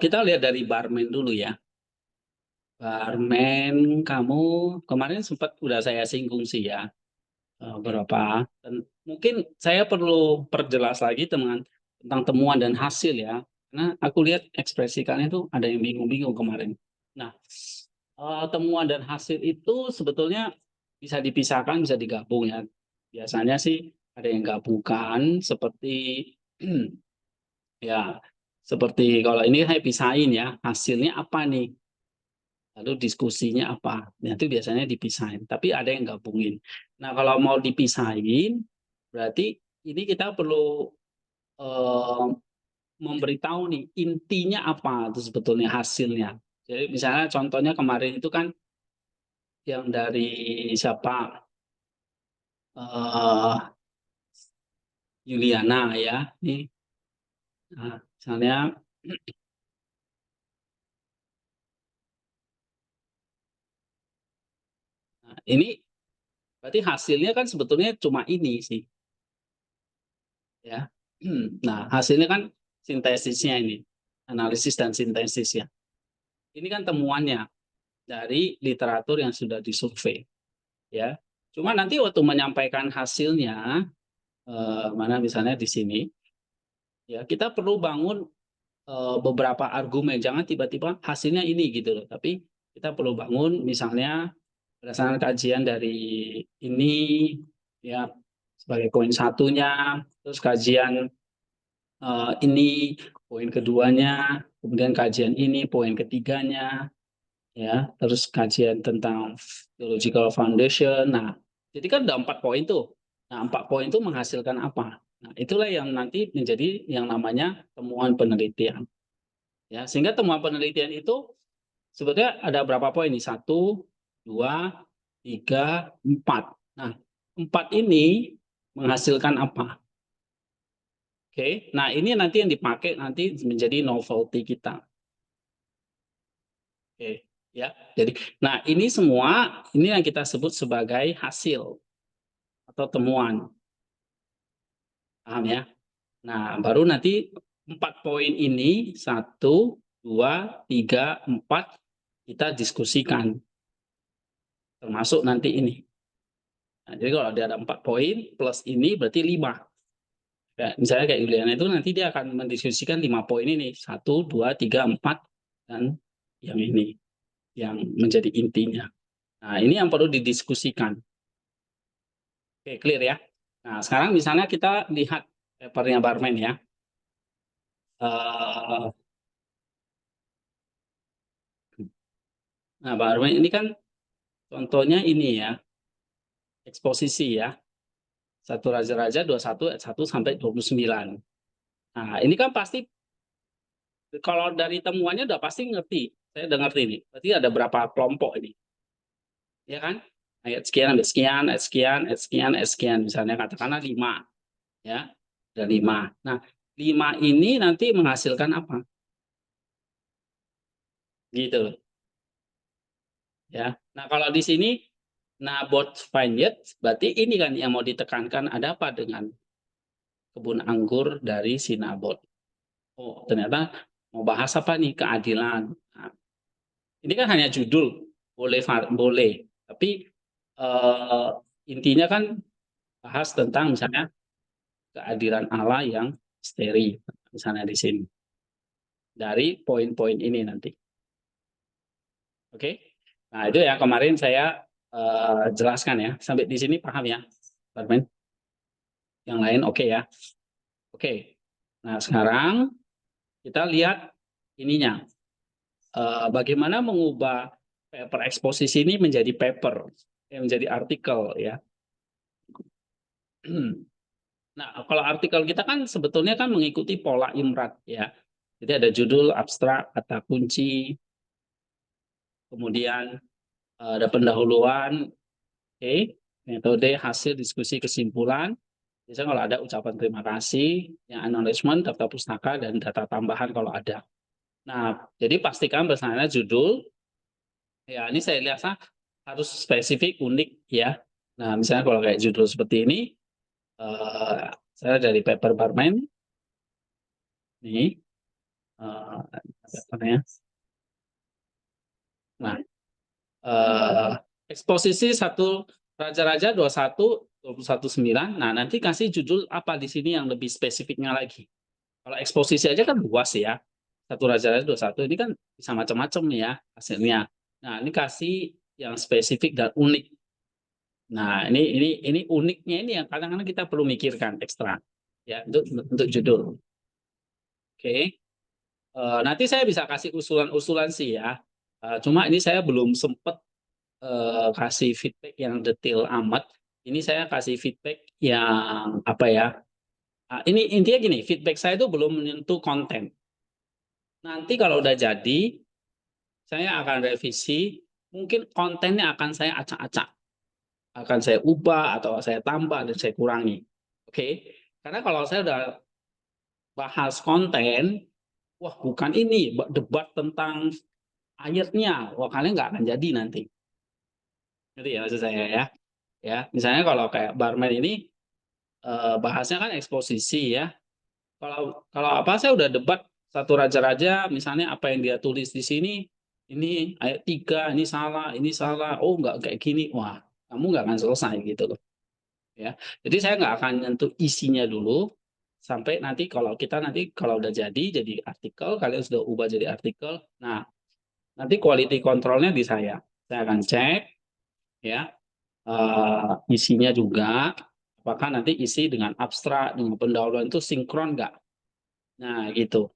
Kita lihat dari barman dulu ya. Barman, kamu kemarin sempat udah saya singgung sih ya, berapa. Dan mungkin saya perlu perjelas lagi tentang temuan dan hasil ya. Karena aku lihat ekspresi kalian itu ada yang bingung-bingung kemarin. Nah, temuan dan hasil itu sebetulnya bisa dipisahkan, bisa digabung ya. Biasanya sih ada yang gabungkan seperti ya, seperti kalau ini saya pisahin ya, hasilnya apa nih? Lalu diskusinya apa? Nah, itu biasanya dipisahin. Tapi ada yang gabungin. Nah, kalau mau dipisahin, berarti ini kita perlu eh, memberitahu nih intinya apa itu sebetulnya hasilnya. Jadi misalnya contohnya kemarin itu kan yang dari siapa? eh Yuliana ya. Nih, nah, misalnya nah, ini berarti hasilnya kan sebetulnya cuma ini sih ya. Nah, hasilnya kan sintesisnya ini, analisis dan sintesis ya. Ini kan temuannya dari literatur yang sudah disurvei ya. Cuma nanti waktu menyampaikan hasilnya mana misalnya di sini ya kita perlu bangun beberapa argumen. Jangan tiba-tiba hasilnya ini gitu loh. Tapi kita perlu bangun misalnya berdasarkan kajian dari ini ya sebagai poin satunya, terus kajian ini poin keduanya, kemudian kajian ini poin ketiganya, ya, terus kajian tentang theological foundation. Nah, jadi kan ada 4 poin tuh. Nah, 4 poin itu menghasilkan apa? Nah, itulah yang nanti menjadi yang namanya temuan penelitian. Ya, sehingga temuan penelitian itu sebetulnya ada berapa poin nih? Satu, dua, tiga, empat. Nah, empat ini menghasilkan apa? Oke, nah ini nanti yang dipakai nanti menjadi novelty kita. Oke, ya. Jadi, nah ini semua ini yang kita sebut sebagai hasil atau temuan, paham ya? Nah, baru nanti 4 poin ini satu, dua, tiga, empat kita diskusikan, termasuk nanti ini. Nah, jadi kalau ada 4 poin plus ini berarti 5. Ya, misalnya kayak Juliana itu nanti dia akan mendiskusikan 5 poin ini satu, dua, tiga, empat dan yang ini yang menjadi intinya. Nah, ini yang perlu didiskusikan. Oke, clear ya. Nah, sekarang misalnya kita lihat papernya Barman ya. Eh, nah, Barman ini kan contohnya ini ya, eksposisi ya. Satu Raja-Raja 21 ayat 1 sampai 29. Nah, ini kan pasti kalau dari temuannya udah pasti ngerti. Saya udah ngerti ini. Berarti ada berapa kelompok ini? Ya kan? Ayat sekian, ayat sekian, ayat sekian, ayat sekian, ayat sekian. Misalnya katakanlah 5. Ya, ada 5. Nah, 5 ini nanti menghasilkan apa? Gitu. Ya. Nah, kalau di sini Naboth Vineyard berarti ini kan yang mau ditekankan ada apa dengan kebun anggur dari si Naboth. Oh, ternyata mau bahas apa nih keadilan. Nah, ini kan hanya judul, boleh, tapi eh, intinya kan bahas tentang misalnya keadilan Allah yang misteri, misalnya di sini dari poin-poin ini nanti. Oke, nah itu ya kemarin saya jelaskan ya. Sampai di sini paham ya, Barmen? Yang lain oke ya. Oke. Nah, sekarang kita lihat ininya. Bagaimana mengubah paper eksposisi ini menjadi paper, menjadi artikel ya. Nah, kalau artikel kita kan sebetulnya kan mengikuti pola IMRAT ya. Jadi ada judul, abstrak, kata kunci, kemudian ada pendahuluan, oke, metode, hasil, diskusi, kesimpulan. Biasanya kalau ada ucapan terima kasih, yang acknowledgement, daftar pustaka, dan data tambahan kalau ada. Nah, jadi pastikan bersama judul. Ya, ini saya lihat harus spesifik, unik ya. Nah, misalnya kalau kayak judul seperti ini, saya dari paper Barman, nih, apa namanya? Nah, eksposisi satu Raja-Raja 21 9. Nah, nanti kasih judul apa di sini yang lebih spesifiknya lagi. Kalau eksposisi aja kan luas ya. Satu Raja-Raja 21 ini kan bisa macam-macam ya hasilnya. Nah, ini kasih yang spesifik dan unik. Nah, ini uniknya ini yang kadang-kadang kita perlu mikirkan ekstra ya untuk judul. Oke. Nanti saya bisa kasih usulan-usulan sih ya. Cuma ini saya belum sempat kasih feedback yang detail amat. Ini saya kasih feedback yang apa ya? Ini intinya gini, feedback saya itu belum menyentuh konten. Nanti kalau udah jadi, saya akan revisi. Mungkin kontennya akan saya acak-acak, akan saya ubah atau saya tambah dan saya kurangi. Oke? Karena kalau saya udah bahas konten, wah bukan ini debat tentang ayatnya, wah kalian nggak akan jadi nanti. Ngerti ya maksud saya ya? Ya, misalnya kalau kayak barman ini bahasnya kan eksposisi ya. Kalau kalau apa saya udah debat satu raja-raja, misalnya apa yang dia tulis di sini, ini ayat 3 ini salah, oh nggak kayak gini, wah kamu nggak akan selesai gitu loh. Ya, jadi saya nggak akan nyentuh isinya dulu sampai nanti kalau kita nanti kalau udah jadi artikel, kalian sudah ubah jadi artikel. Nah, nanti quality controlnya di saya. Saya akan cek ya isinya juga apakah nanti isi dengan abstrak dengan pendahuluan itu sinkron nggak. Nah gitu,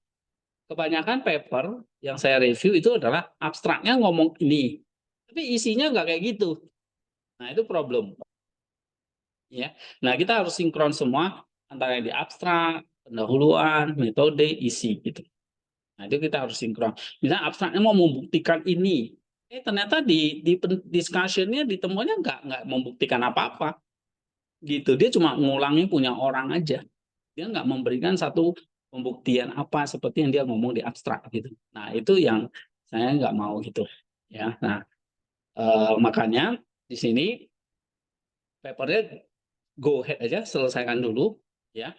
kebanyakan paper yang saya review itu adalah abstraknya ngomong ini tapi isinya nggak kayak gitu. Nah itu problem ya. Nah kita harus sinkron semua antara yang di abstrak, pendahuluan, metode, isi gitu. Nah itu kita harus sinkron. Misalnya abstraknya mau membuktikan ini, ternyata di discussionnya ditemuannya nggak membuktikan apa-apa gitu. Dia cuma ngulangi punya orang aja. Dia nggak memberikan satu pembuktian apa seperti yang dia ngomong di abstrak gitu. Nah itu yang saya nggak mau gitu ya. Nah makanya di sini papernya go ahead aja selesaikan dulu ya.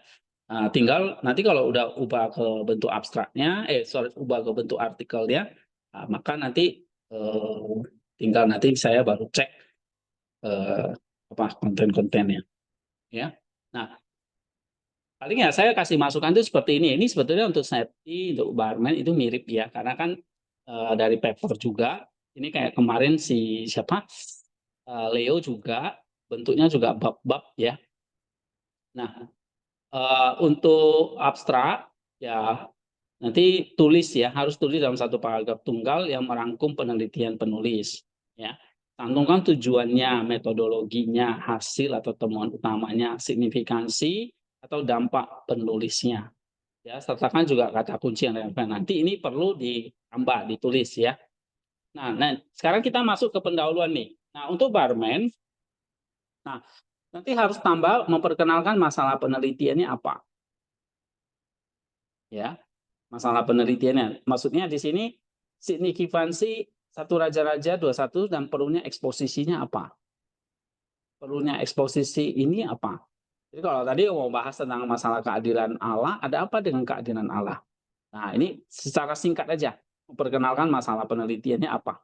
Nah, tinggal nanti kalau udah ubah ke bentuk abstraknya, sorry ubah ke bentuk artikelnya, maka nanti tinggal nanti saya baru cek apa konten-kontennya ya. Nah paling ya saya kasih masukan itu seperti ini. Ini sebetulnya untuk safety, untuk barman itu mirip ya, karena kan dari paper juga. Ini kayak kemarin si siapa Leo juga bentuknya juga bab-bab ya. Nah untuk abstrak ya nanti tulis ya, harus tulis dalam satu paragraf tunggal yang merangkum penelitian penulis ya. Cantumkan tujuannya, metodologinya, hasil atau temuan utamanya, signifikansi atau dampak penulisnya. Ya, sertakan juga kata kunci yang relevan. Nanti ini perlu ditambah, ditulis ya. Nah, sekarang kita masuk ke pendahuluan nih. Nah, untuk barman, nah nanti harus tambah memperkenalkan masalah penelitiannya apa. Ya, masalah penelitiannya. Maksudnya di sini signifikansi satu raja-raja 21 dan perlunya eksposisinya apa? Perlunya eksposisi ini apa? Jadi kalau tadi mau bahas tentang masalah keadilan Allah, ada apa dengan keadilan Allah? Nah, ini secara singkat aja memperkenalkan masalah penelitiannya apa.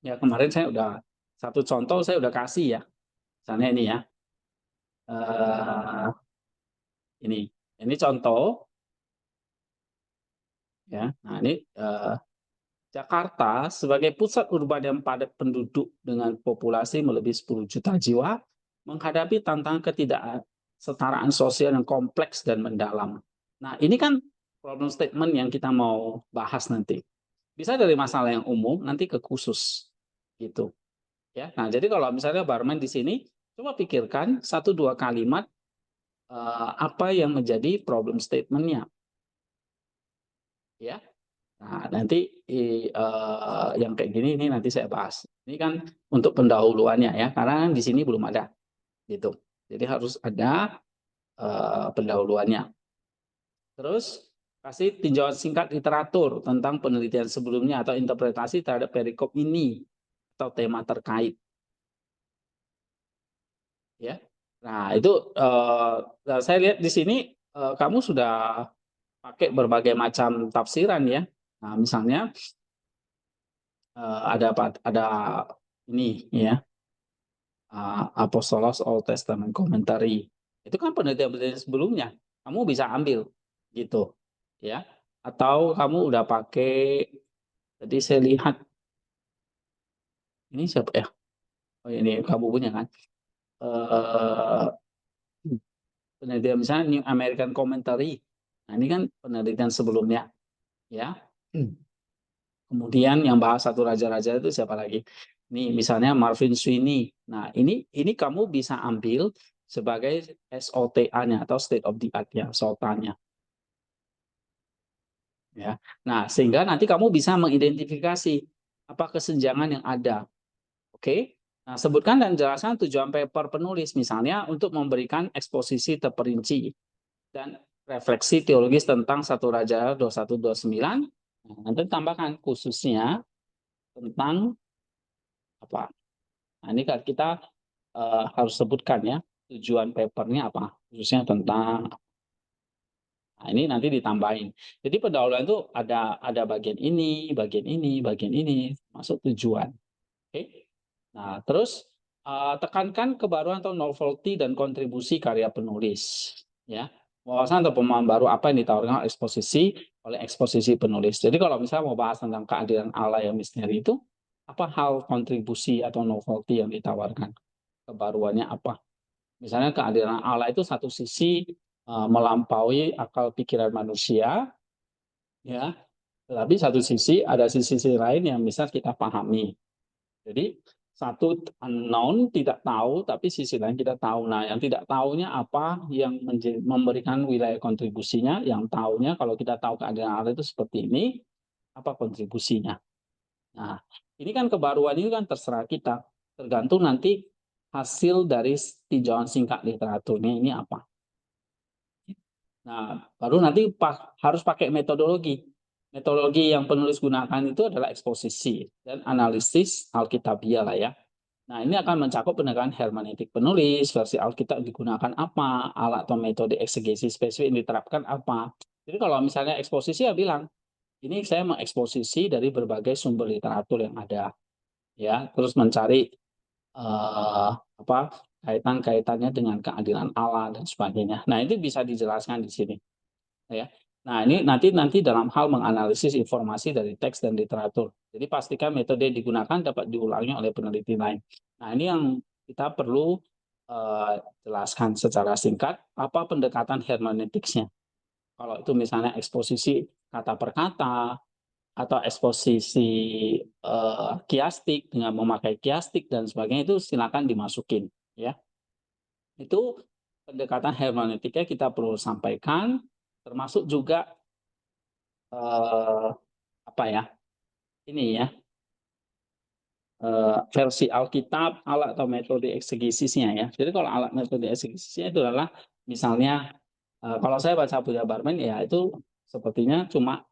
Ya, kemarin saya udah satu contoh saya udah kasih ya. Misalnya ini ya. Eh, ini contoh ya. Nah, ini Jakarta sebagai pusat urban yang padat penduduk dengan populasi melebihi 10 juta jiwa menghadapi tantangan ketidaksetaraan sosial yang kompleks dan mendalam. Nah, ini kan problem statement yang kita mau bahas nanti. Bisa dari masalah yang umum nanti ke khusus gitu. Ya. Nah, jadi kalau misalnya barman di sini coba pikirkan satu dua kalimat apa yang menjadi problem statement-nya. Ya. Nah, nanti yang kayak gini ini nanti saya bahas. Ini kan untuk pendahuluannya ya, karena di sini belum ada gitu. Jadi harus ada pendahuluannya. Terus kasih tinjauan singkat literatur tentang penelitian sebelumnya atau interpretasi terhadap perikop ini atau tema terkait. Ya. Nah, itu saya lihat di sini kamu sudah pakai berbagai macam tafsiran ya. Nah, misalnya ada apa? Ada ini ya, Apostolos Old Testament Commentary. Itu kan penelitian-penelitian sebelumnya. Kamu bisa ambil gitu ya. Atau kamu udah pakai, tadi saya lihat ini siapa ya? Oh, ini kamu punya kan? Eh, penelitian misalnya New American Commentary. Nah, ini kan penelitian sebelumnya ya. Kemudian yang bahas satu raja-raja itu siapa lagi? Nih, misalnya Marvin Sweeney. Nah, ini kamu bisa ambil sebagai SOTA-nya atau state of the art-nya, SOTA-nya. Ya. Nah, sehingga nanti kamu bisa mengidentifikasi apa kesenjangan yang ada. Oke? Nah, sebutkan dan jelaskan tujuan paper penulis, misalnya untuk memberikan eksposisi terperinci dan refleksi teologis tentang satu Raja 2129. Nah, nanti tambahkan khususnya tentang apa. Nah, ini kan kita harus sebutkan ya tujuan papernya apa, khususnya tentang. Nah, ini nanti ditambahin. Jadi pendahuluan itu ada bagian ini, bagian ini, bagian ini, masuk tujuan. Oke. Nah, terus tekankan kebaruan atau novelty dan kontribusi karya penulis. Ya, wawasan atau pemahaman baru apa yang ditawarkan eksposisi oleh eksposisi penulis. Jadi kalau misalnya mau bahas tentang keadilan Allah yang misteri itu, apa hal kontribusi atau novelty yang ditawarkan? Kebaruannya apa? Misalnya keadilan Allah itu satu sisi melampaui akal pikiran manusia, ya. Tapi satu sisi ada sisi lain yang bisa kita pahami. Jadi satu unknown tidak tahu, tapi sisi lain kita tahu. Nah, yang tidak tahunya apa yang memberikan wilayah kontribusinya, yang tahunya kalau kita tahu keadilan Allah itu seperti ini, apa kontribusinya. Nah, ini kan kebaruan ini kan terserah kita, tergantung nanti hasil dari tinjauan singkat literaturnya ini apa. Nah, baru nanti harus pakai metodologi. Metodologi yang penulis gunakan itu adalah eksposisi dan analisis Alkitabiah lah ya. Nah, ini akan mencakup pendekatan hermeneutik penulis, versi Alkitab digunakan apa, alat atau metode eksegesi spesifik yang diterapkan apa. Jadi kalau misalnya eksposisi ya bilang, ini saya mengeksposisi dari berbagai sumber literatur yang ada, ya, terus mencari apa kaitan-kaitannya dengan keadilan Allah dan sebagainya. Nah, itu bisa dijelaskan di sini, ya. Nah, ini nanti dalam hal menganalisis informasi dari teks dan literatur. Jadi pastikan metode yang digunakan dapat diulangi oleh peneliti lain. Nah, ini yang kita perlu jelaskan secara singkat apa pendekatan hermeneutiknya. Kalau itu misalnya eksposisi kata per kata atau eksposisi kiastik dengan memakai kiastik dan sebagainya itu silakan dimasukin ya. Itu pendekatan hermeneutiknya kita perlu sampaikan, termasuk juga apa ya, ini ya, versi Alkitab, alat atau metode eksegesisnya ya. Jadi kalau alat metode eksegesisnya itu adalah misalnya kalau saya baca Buddha Barmen ya itu sepertinya cuma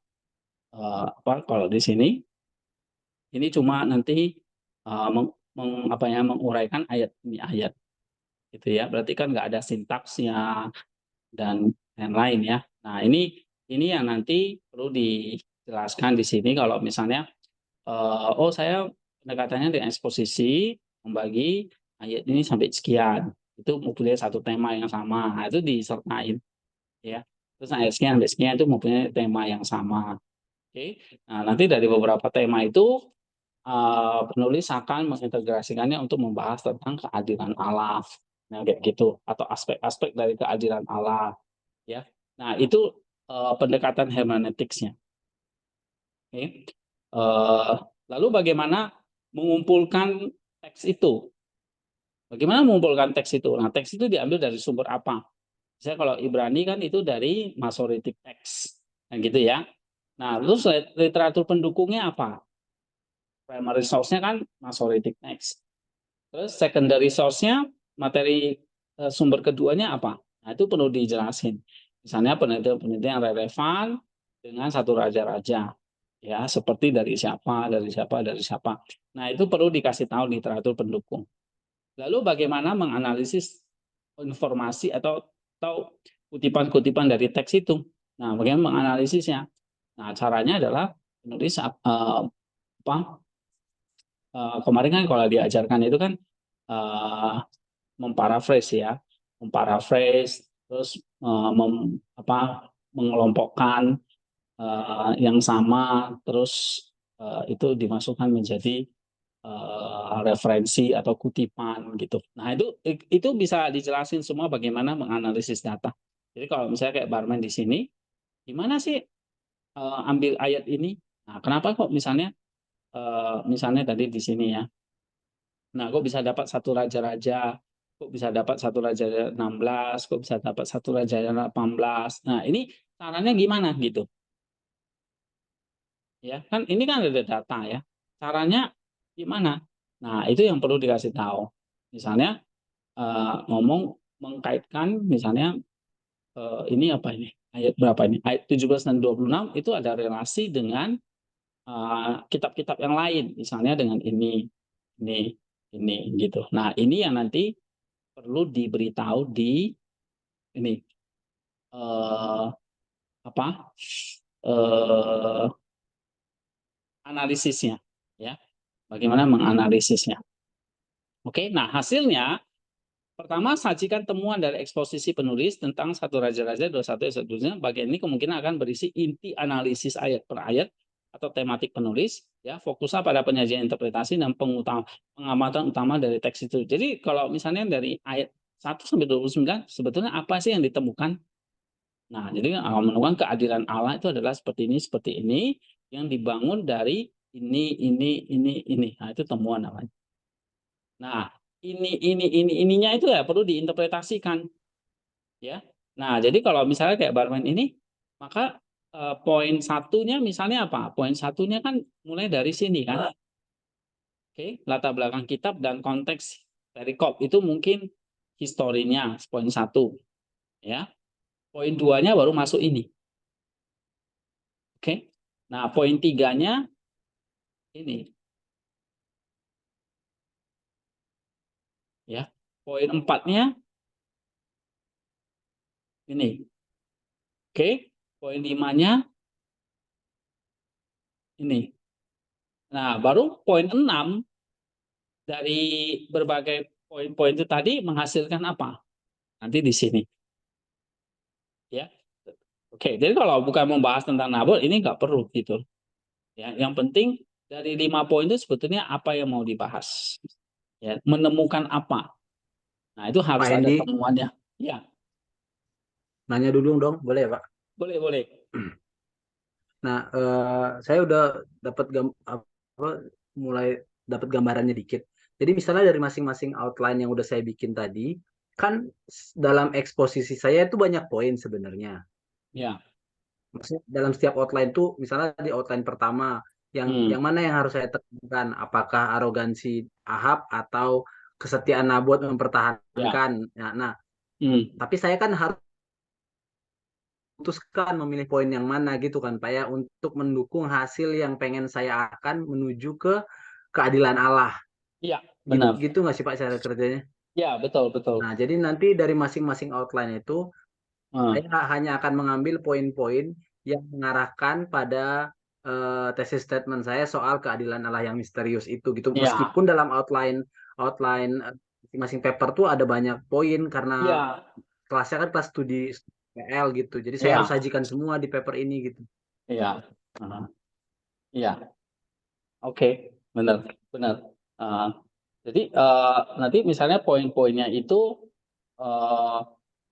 apa kalau di sini ini cuma nanti apa ya, menguraikan ayat ini ayat gitu ya. Berarti kan nggak ada sintaksnya dan lain-lain ya. Nah, ini yang nanti perlu dijelaskan di sini kalau misalnya oh saya pendekatannya dengan eksposisi membagi ayat ini sampai sekian. Itu mempunyai satu tema yang sama. Nah, itu disertain ya. Terus ayat sekian sampai sekian itu mempunyai tema yang sama. Oke. Nah, nanti dari beberapa tema itu penulis akan mengintegrasikannya untuk membahas tentang keadilan Allah. Nah, kayak gitu atau aspek-aspek dari keadilan Allah ya. Nah, itu pendekatan hermeneutiknya. Oke. Lalu bagaimana mengumpulkan teks itu? Bagaimana mengumpulkan teks itu? Nah, teks itu diambil dari sumber apa? Misalnya kalau Ibrani kan itu dari Masoretic text, nah, gitu ya. Nah, terus literatur pendukungnya apa? Primary source-nya kan Masoretic text. Terus secondary source-nya materi sumber keduanya apa? Nah, itu perlu dijelasin. Misalnya penelitian-penelitian yang relevan dengan satu raja-raja. Ya, seperti dari siapa, dari siapa, dari siapa. Nah, itu perlu dikasih tahu literatur pendukung. Lalu bagaimana menganalisis informasi atau kutipan-kutipan dari teks itu? Nah, bagaimana menganalisisnya? Nah, caranya adalah menulis kemarin kan kalau diajarkan itu kan uh, memparaphrase ya, memparaphrase terus mengelompokkan yang sama terus itu dimasukkan menjadi referensi atau kutipan gitu. Nah, itu bisa dijelasin semua bagaimana menganalisis data. Jadi kalau misalnya kayak Barman di sini, gimana sih ambil ayat ini? Nah, kenapa kok misalnya tadi di sini ya. Nah, kok bisa dapat satu raja-raja, kok bisa dapat satu raja 16, kok bisa dapat satu raja 18. Nah, ini caranya gimana gitu? Ya, kan ini kan ada data ya. Caranya gimana? Nah, itu yang perlu dikasih tahu. Misalnya ngomong mengkaitkan misalnya ini apa ini? Ayat berapa ini? Ayat 17 dan 26 itu ada relasi dengan kitab-kitab yang lain, misalnya dengan ini, ini gitu. Nah, ini yang nanti perlu diberitahu di ini eh, apa eh, analisisnya, ya. Bagaimana menganalisisnya? Oke, nah hasilnya pertama sajikan temuan dari eksposisi penulis tentang satu raja-raja 21 seterusnya. Bagian ini kemungkinan akan berisi inti analisis ayat per ayat atau tematik penulis, ya fokusnya pada penyajian interpretasi dan pengamatan utama dari teks itu. Jadi kalau misalnya dari ayat 1 sampai 29 sebetulnya apa sih yang ditemukan? Nah, jadi menemukan keadilan Allah itu adalah seperti ini yang dibangun dari ini. Nah, itu temuan namanya. Nah, ininya itu ya perlu diinterpretasikan, ya. Nah, jadi kalau misalnya kayak Barman ini, maka poin satunya misalnya apa? Poin satunya kan mulai dari sini kan. Oke, latar belakang kitab dan konteks perikop itu mungkin historinya poin satu, ya. Poin duanya baru masuk ini. Oke. Nah, poin tiganya ini, ya. Poin empatnya ini. Oke. Poin limanya ini. Nah, baru poin 6 dari berbagai poin-poin itu tadi menghasilkan apa? Nanti di sini, ya. Oke, jadi kalau bukan membahas tentang nabur ini nggak perlu gitu. Ya, yang penting dari 5 poin itu sebetulnya apa yang mau dibahas. Ya, menemukan apa. Nah, itu harus Pak ada Hendi, temuannya. Ya, nanya dulu dong, boleh ya Pak? boleh, boleh. Nah, saya udah dapat apa, mulai dapat gambarannya dikit. Jadi misalnya dari masing-masing outline yang udah saya bikin tadi, kan dalam eksposisi saya itu banyak poin sebenarnya. Ya. Maksudnya dalam setiap outline tuh, misalnya di outline pertama, yang Hmm. mana yang harus saya tekankan? Apakah arogansi Ahab atau kesetiaan Nabot Ya. mempertahankan? Nah, Hmm. tapi saya kan harus putuskan memilih poin yang mana gitu kan Pak ya untuk mendukung hasil yang pengen saya akan menuju ke keadilan Allah Ya, gitu benar. gitu nggak sih Pak cara kerjanya. Ya, betul, betul. Nah jadi nanti dari masing-masing outline itu Hmm. saya hanya akan mengambil poin-poin yang mengarahkan pada tesis statement saya soal keadilan Allah yang misterius itu gitu Ya. meskipun dalam outline outline masing-masing paper tuh ada banyak poin karena Ya. kelasnya kan kelas studi PL gitu jadi saya harus Ya. sajikan semua di paper ini gitu. Ya. Hmm. Ya. Oke, benar, benar. Uh, jadi nanti misalnya uh,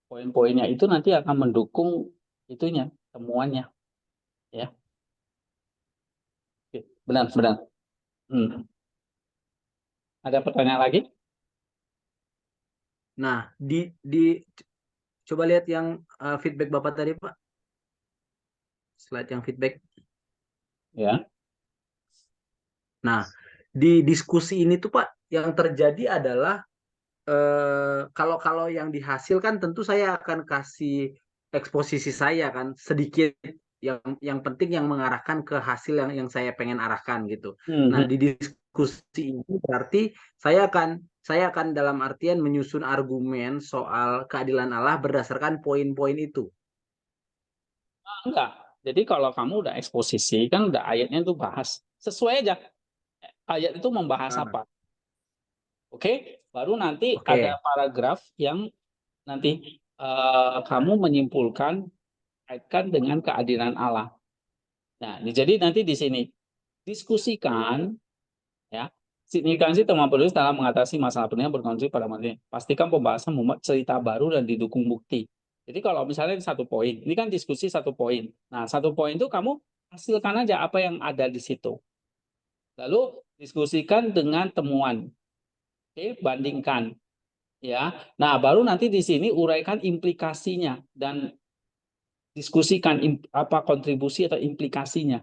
poin-poinnya itu nanti akan mendukung itunya temuannya, ya. Oke, benar, benar. Hmm. Ada pertanyaan lagi? Nah, di coba lihat yang feedback Bapak tadi, Pak. Slide yang feedback. Ya, Nah, di diskusi ini tuh, Pak, yang terjadi adalah kalau kalau yang dihasilkan tentu saya akan kasih eksposisi saya kan sedikit yang penting yang mengarahkan ke hasil yang saya pengen arahkan gitu. Nah, hmm. di diskusi ini berarti saya akan dalam artian menyusun argumen soal keadilan Allah berdasarkan poin-poin itu. Enggak. Jadi kalau kamu udah eksposisi, kan udah ayatnya itu bahas. Sesuai aja. Ayat itu membahas Ah, apa. Oke? Baru nanti ada oke. paragraf yang nanti kamu menyimpulkan kaitkan dengan keadilan Allah. Nah, jadi nanti di sini diskusikan ya signifikansi temuan penulis dalam mengatasi masalah penting berkonflik pada materi. Pastikan pembahasan membuat cerita baru dan didukung bukti. Jadi kalau misalnya satu poin, ini kan diskusi satu poin. Nah, satu poin itu kamu hasilkan aja apa yang ada di situ. Lalu diskusikan dengan temuan. Oke, bandingkan ya. Nah, baru nanti di sini uraikan implikasinya dan diskusikan apa kontribusi atau implikasinya.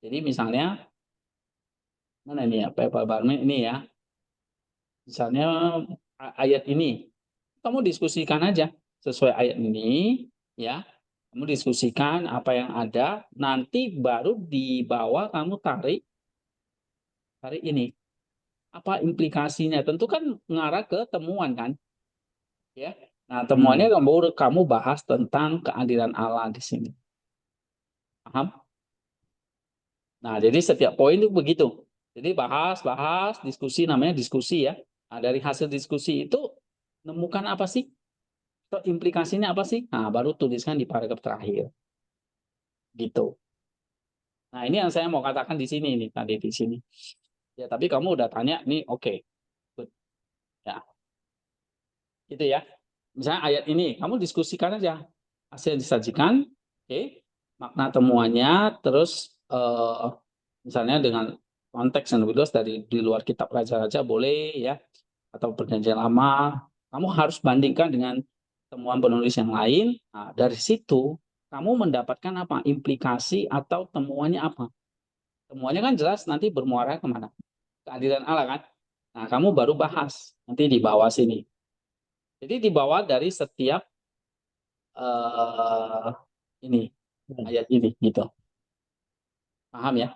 Jadi misalnya mana ini ya, Pak Barmen ini ya. Misalnya ayat ini, kamu diskusikan aja sesuai ayat ini, ya. Kamu diskusikan apa yang ada, nanti baru di bawah kamu tarik tarik ini. Apa implikasinya? Tentu kan mengarah ke temuan kan, ya. Nah, temuannya Hmm. kamu bahas tentang keadilan Allah di sini. Paham? Nah, jadi setiap poin itu begitu. Jadi bahas, diskusi namanya diskusi ya. Nah, dari hasil diskusi itu nemukan apa sih? Atau implikasinya apa sih? Nah, baru tuliskan di paragraf terakhir. Gitu. Nah, ini yang saya mau katakan di sini nih, tadi di sini. Ya, tapi kamu udah tanya nih, oke. Good. Ya, gitu ya. Misalnya ayat ini, kamu diskusikan aja. Hasil yang disajikan, oke. Makna temuannya, terus misalnya dengan konteks yang lebih luas dari di luar kitab raja-raja boleh ya, atau perjanjian lama, kamu harus bandingkan dengan temuan penulis yang lain. Nah, dari situ kamu mendapatkan apa? Implikasi atau temuannya apa? Temuannya kan jelas nanti bermuara kemana? Keadilan Allah kan? Nah, kamu baru bahas nanti di bawah sini. Jadi di bawah dari setiap uh, ini Hmm. ayat ini gitu. Paham ya?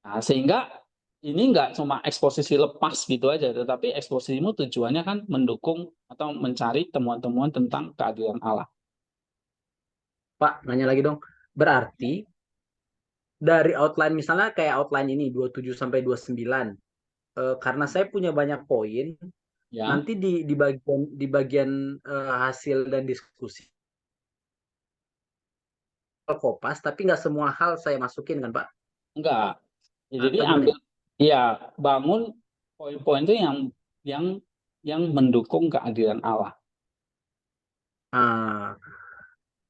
Nah, sehingga ini nggak cuma eksposisi lepas gitu aja, tetapi eksposisimu tujuannya kan mendukung atau mencari temuan-temuan tentang keadilan Allah. Pak, nanya lagi dong. Berarti dari outline misalnya kayak outline ini 27 sampai 29, karena saya punya banyak poin, Ya, nanti di bagian hasil dan diskusi kopas, tapi nggak semua hal saya masukin kan, Pak? enggak. Jadi Atau gimana ambil, ya? ya bangun poin-poin itu yang yang mendukung keadilan Allah. Ah,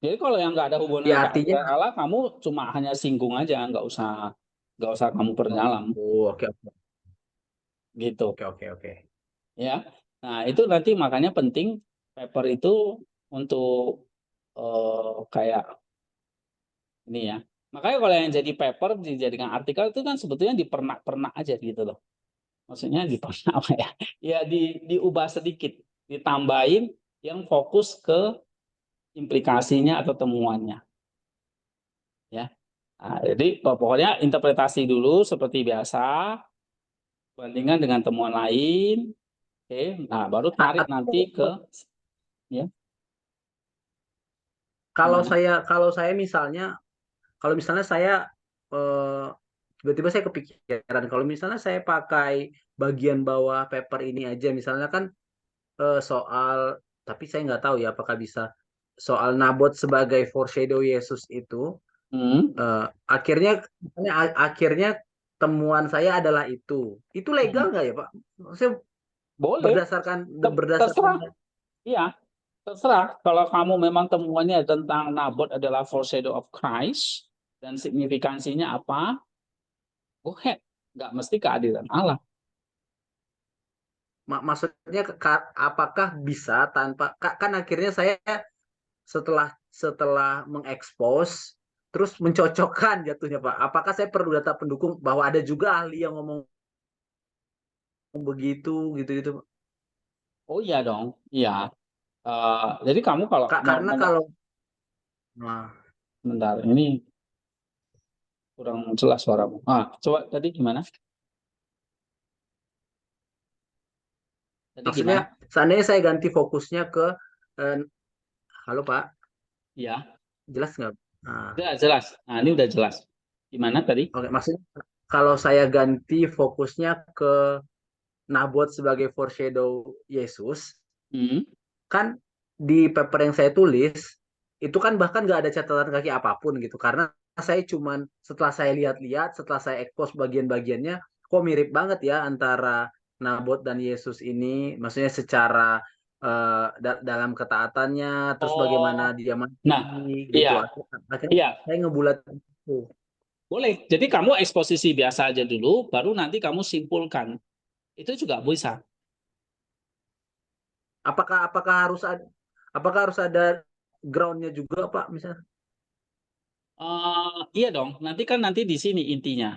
Jadi kalau yang nggak ada hubungan ya dengan artinya, keadilan Allah, kamu cuma hanya singgung aja, nggak usah kamu perdalam, oh, oke oke gitu. oke oke oke. Ya. Nah, itu nanti makanya penting paper itu untuk kayak ini ya. Makanya kalau yang jadi paper dijadikan artikel itu kan sebetulnya dipernak-pernak aja gitu loh. Maksudnya dipernak apa ya? Ya diubah sedikit, ditambahin yang fokus ke implikasinya atau temuannya, ya. Nah, jadi pokoknya interpretasi dulu seperti biasa, bandingkan dengan temuan lain, oke. Nah, baru tarik nanti Atau ke ya kalau gimana? saya kalau saya misalnya kalau misalnya saya eh, tiba-tiba saya kepikiran kalau misalnya saya pakai bagian bawah paper ini aja misalnya kan soal, tapi saya nggak tahu ya apakah bisa soal Nabot sebagai foreshadow Yesus itu Hmm, eh, akhirnya misalnya akhirnya temuan saya adalah itu legal hmm. nggak ya Pak? Maksudnya Boleh, berdasarkan berdasarkan terserah. Iya, terserah. Kalau kamu memang temuannya tentang Nabot adalah foreshadow of Christ dan signifikansinya apa, go ahead. Nggak mesti keadilan Allah. maksudnya apakah bisa tanpa kan akhirnya saya setelah setelah mengekspos terus mencocokkan jatuhnya Pak. Apakah saya perlu data pendukung bahwa ada juga ahli yang ngomong begitu gitu-gitu Pak? Oh iya dong, iya. Jadi kamu kalau mau Karena ngomong kalau nah, sebentar, ini kurang jelas suaramu. Coba tadi gimana? Tadi maksudnya gimana? seandainya saya ganti fokusnya ke eh, halo Pak, Iya, jelas nggak? Nah, Udah jelas. Nah, ini udah jelas. Gimana tadi? oke, maksudnya kalau saya ganti fokusnya ke Nabot sebagai foreshadow Yesus, Hmm. kan di paper yang saya tulis itu kan bahkan nggak ada catatan kaki apapun gitu, karena saya cuman setelah saya lihat-lihat, setelah saya expose bagian-bagiannya, kok mirip banget ya antara Nabot dan Yesus ini, maksudnya secara dalam ketaatannya, terus bagaimana Oh, dia nah, mati iya, gitu. Akhirnya iya, saya ngebulat itu. boleh. Jadi kamu eksposisi biasa aja dulu, baru nanti kamu simpulkan. Itu juga bisa. Apakah harus ada groundnya juga Pak misalnya? Iya dong. Nanti kan nanti di sini intinya.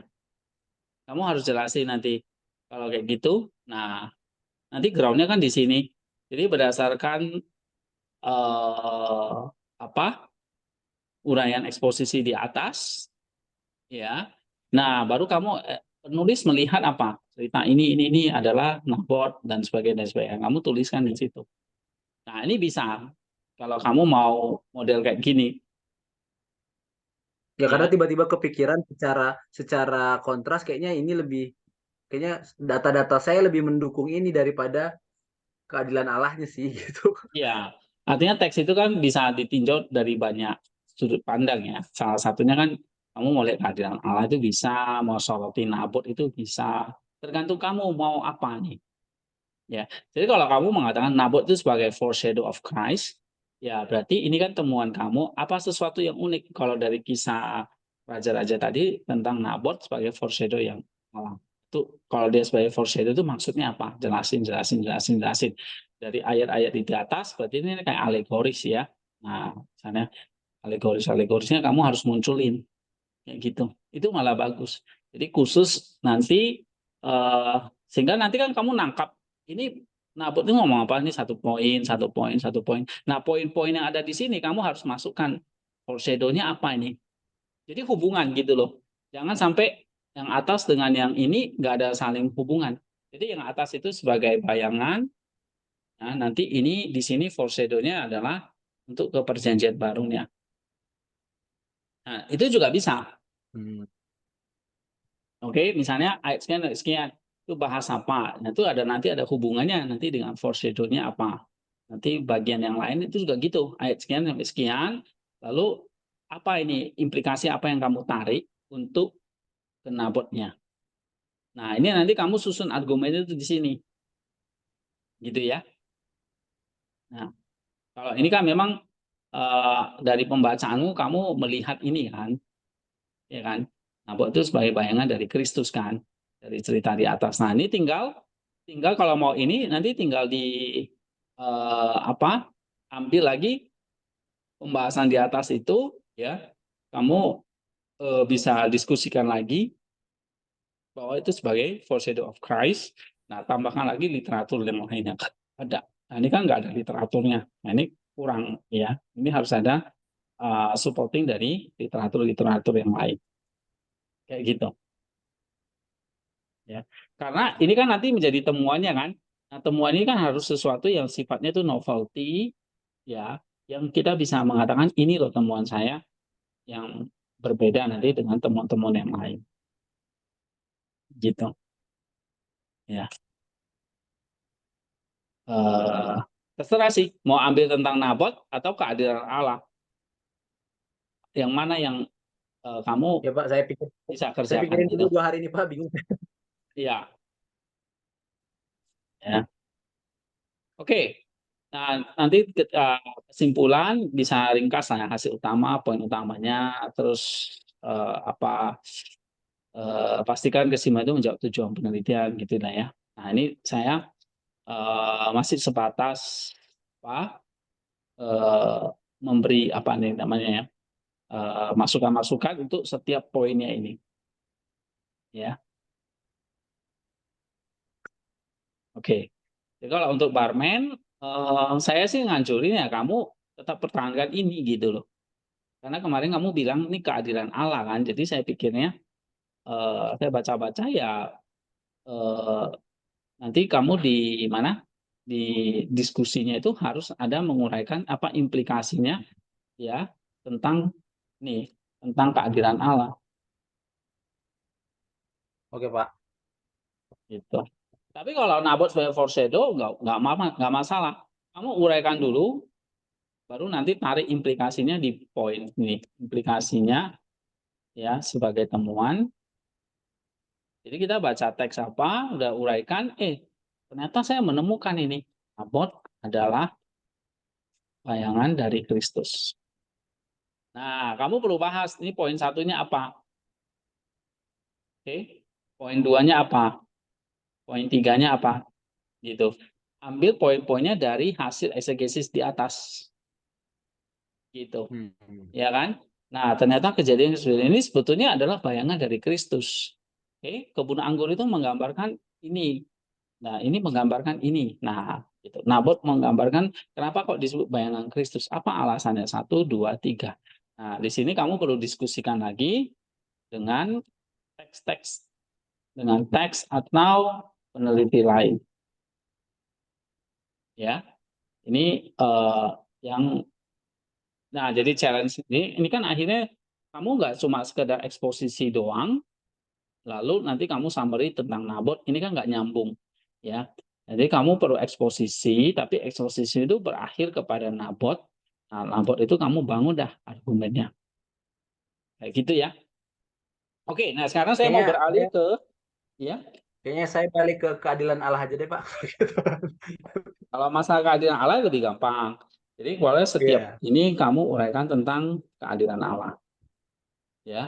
Kamu harus jelasin nanti. Kalau kayak gitu, nah nanti groundnya kan di sini. Jadi berdasarkan eh, apa uraian eksposisi di atas, ya. Nah, baru kamu penulis melihat apa cerita ini adalah Nabot dan sebagainya dan sebagainya. Kamu tuliskan di situ. Nah, ini bisa kalau kamu mau model kayak gini, Ya karena ya. tiba-tiba kepikiran secara secara kontras, kayaknya data-data saya lebih mendukung ini daripada keadilan Allahnya sih gitu. Ya, artinya teks itu kan bisa ditinjau dari banyak sudut pandang ya. Salah satunya kan kamu mau lihat kehadiran Allah itu bisa, mau soroti Nabot itu bisa. Tergantung kamu mau apa nih. Ya, jadi kalau kamu mengatakan Nabot itu sebagai foreshadow of Christ, ya berarti ini kan temuan kamu apa sesuatu yang unik kalau dari kisah raja-raja tadi tentang Nabot sebagai foreshadow yang malang. Itu kalau dia sebagai foreshadow itu maksudnya apa? Jelasin, jelasin, jelasin, jelasin. Dari ayat-ayat di atas berarti ini kayak alegoris ya. Nah, misalnya alegoris-alegorisnya kamu harus munculin kayak gitu. Itu malah bagus. Jadi khusus nanti sehingga nanti kan kamu nangkap ini Nabot ini ngomong apa ini satu poin, satu poin, satu poin. Nah, poin-poin yang ada di sini kamu harus masukkan foreshadow-nya apa ini. Jadi hubungan gitu loh. Jangan sampai yang atas dengan yang ini nggak ada saling hubungan. Jadi yang atas itu sebagai bayangan. Nah, nanti ini di sini foreshadow-nya adalah untuk ke perjanjian barunya. Nah, itu juga bisa. Hmm. Oke, misalnya ayat sekian itu bahas apa? Nah, itu ada nanti ada hubungannya nanti dengan foreshadow-nya apa. Nanti bagian yang lain itu juga gitu, ayat sekian sampai sekian, lalu apa ini implikasi apa yang kamu tarik untuk kenabotnya. Nah, ini nanti kamu susun argumen itu di sini, gitu ya. Nah, kalau ini kan memang dari pembacaanmu kamu melihat ini kan, ya kan? Nabot itu sebagai bayangan dari Kristus kan, dari cerita di atas. Nah, ini tinggal tinggal kalau mau ini nanti tinggal di apa? Ambil lagi pembahasan di atas itu ya. Kamu bisa diskusikan lagi bahwa itu sebagai foreshadow of Christ. Nah, tambahkan lagi literatur yang lainnya ada. Nah, ini kan nggak ada literaturnya. Nah, ini kurang ya. Ini harus ada supporting dari literatur-literatur yang lain. Kayak gitu. Ya. Karena ini kan nanti menjadi temuannya kan. Nah, temuan ini kan harus sesuatu yang sifatnya itu novelty ya, yang kita bisa mengatakan ini loh temuan saya yang berbeda nanti dengan temuan-temuan yang lain. Gitu. Ya. Eh, terserah sih mau ambil tentang Nabot atau keadilan Allah. Yang mana yang kamu Ya Pak, bisa saya kerjakan pikirin dulu gitu. 2 hari ini Pak, bingung. Iya, ya. Oke. Nah, nanti kesimpulan bisa ringkas lah ya, hasil utama, poin utamanya, terus apa pastikan kesimpulan itu menjawab tujuan penelitian gitu lah ya. Nah, ini saya masih sebatas apa eh, memberi apa nih namanya ya masukan-masukan untuk setiap poinnya ini ya. Oke. Jadi kalau untuk barman saya sih nganjurin ya kamu tetap pertahankan ini gitu loh. Karena kemarin kamu bilang ini keadilan Allah kan. Jadi saya pikirnya saya baca-baca ya eh, nanti kamu di mana di diskusinya itu harus ada menguraikan apa implikasinya ya tentang nih tentang keadilan Allah Oke, Pak. gitu. Tapi kalau Nabot sebagai foreshadow nggak masalah. Kamu uraikan dulu, baru nanti tarik implikasinya di poin ini. Implikasinya ya sebagai temuan. Jadi kita baca teks apa, udah uraikan, ternyata saya menemukan ini. Nabot adalah bayangan dari Kristus. Nah, kamu perlu bahas ini poin satunya apa? Oke. Poin duanya apa? Poin tiganya apa? Gitu. Ambil poin-poinnya dari hasil eksegesis di atas. Gitu. Ya kan? Nah, ternyata kejadian ini sebetulnya adalah bayangan dari Kristus. Oke, kebun anggur itu menggambarkan ini. Nah, ini menggambarkan ini. Nah, gitu. Nabot menggambarkan kenapa kok disebut bayangan Kristus? Apa alasannya? 1, 2, 3. Nah, di sini kamu perlu diskusikan lagi dengan teks-teks, dengan teks atau peneliti lain. Ya, ini yang, nah jadi challenge ini kan akhirnya kamu nggak cuma sekedar eksposisi doang, lalu nanti kamu summary tentang Nabot, ini kan nggak nyambung, ya. Jadi kamu perlu eksposisi, tapi eksposisi itu berakhir kepada Nabot. Nah, Nabot itu kamu bangun dah argumennya, kayak gitu ya. Oke, nah sekarang saya mau Kayaknya beralih ke, ya, kayaknya saya balik ke keadilan Allah aja deh, Pak. kalau masalah keadilan Allah lebih gampang. Jadi kalau setiap Iya. ini kamu uraikan tentang keadilan Allah, ya.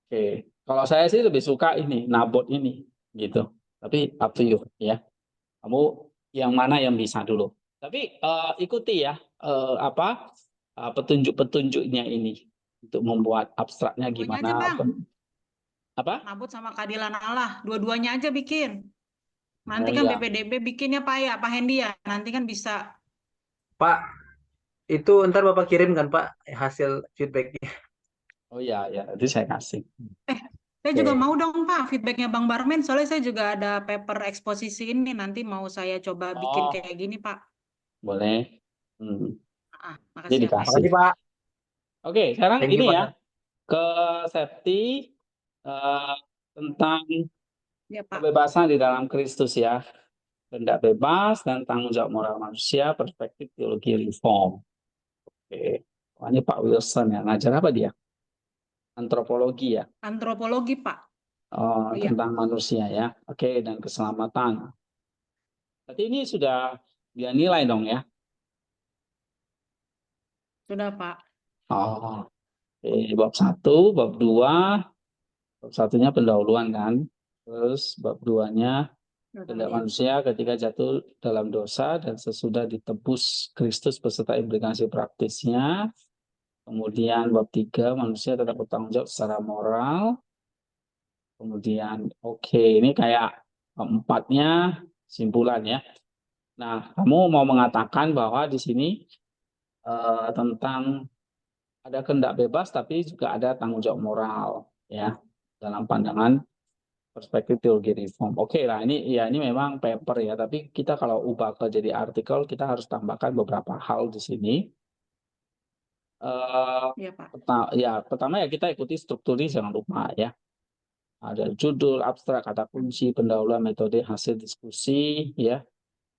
Oke, kalau saya sih lebih suka ini Nabot ini, gitu. Tapi up to you, ya. Kamu yang mana yang bisa dulu. Tapi ikuti ya apa petunjuk-petunjuknya ini untuk membuat abstraknya Dua-duanya aja, gimana, Bang. apa? Nabot sama keadilan Allah. Dua-duanya aja bikin. Nanti Oh kan ya, BPDB bikinnya Pak ya, Pak Hendi ya. Nanti kan bisa. Pak, itu ntar Bapak kirim kan, Pak, hasil feedbacknya. oh ya, ya. Itu saya kasih. Eh, saya juga Oke. mau dong Pak feedbacknya Bang Barmen. Soalnya saya juga ada paper eksposisi ini. Nanti mau saya coba bikin Oh, kayak gini Pak. boleh. Hmm, Makasih jadi ya Pak. dikasih. Makasih, Pak. Oke, sekarang Thank you, ini ya Pak. ke safety eh, tentang Ya Pak. kebebasan di dalam Kristus ya. Kehendak bebas dan tanggung jawab moral manusia, perspektif teologi reform. Oke. Wah, ini Pak Wilson ya. Ngajar apa dia? Antropologi ya. Antropologi Pak. Oh, Iya, tentang manusia ya. Oke, dan keselamatan. Berarti ini sudah dia nilai dong ya. sudah Pak. Oh, oke. Bab 1, bab 2. Bab satunya pendahuluan kan. Terus bab 2-nya kehendak Iya. manusia ketika jatuh dalam dosa dan sesudah ditebus Kristus beserta implikasi praktisnya. Kemudian bab 3 manusia tetap bertanggung jawab secara moral. Kemudian ini kayak keempatnya simpulan ya. Nah, kamu mau mengatakan bahwa di sini tentang ada kehendak bebas tapi juga ada tanggung jawab moral ya dalam pandangan perspektif teologi reform. Oke lah, ini memang paper ya, tapi kita kalau ubah ke jadi artikel kita harus tambahkan beberapa hal di sini. Iya Pak. Pertama ya kita ikuti strukturnya jangan lupa ya. Ada judul, abstrak, kata kunci, pendahuluan, metode, hasil diskusi ya.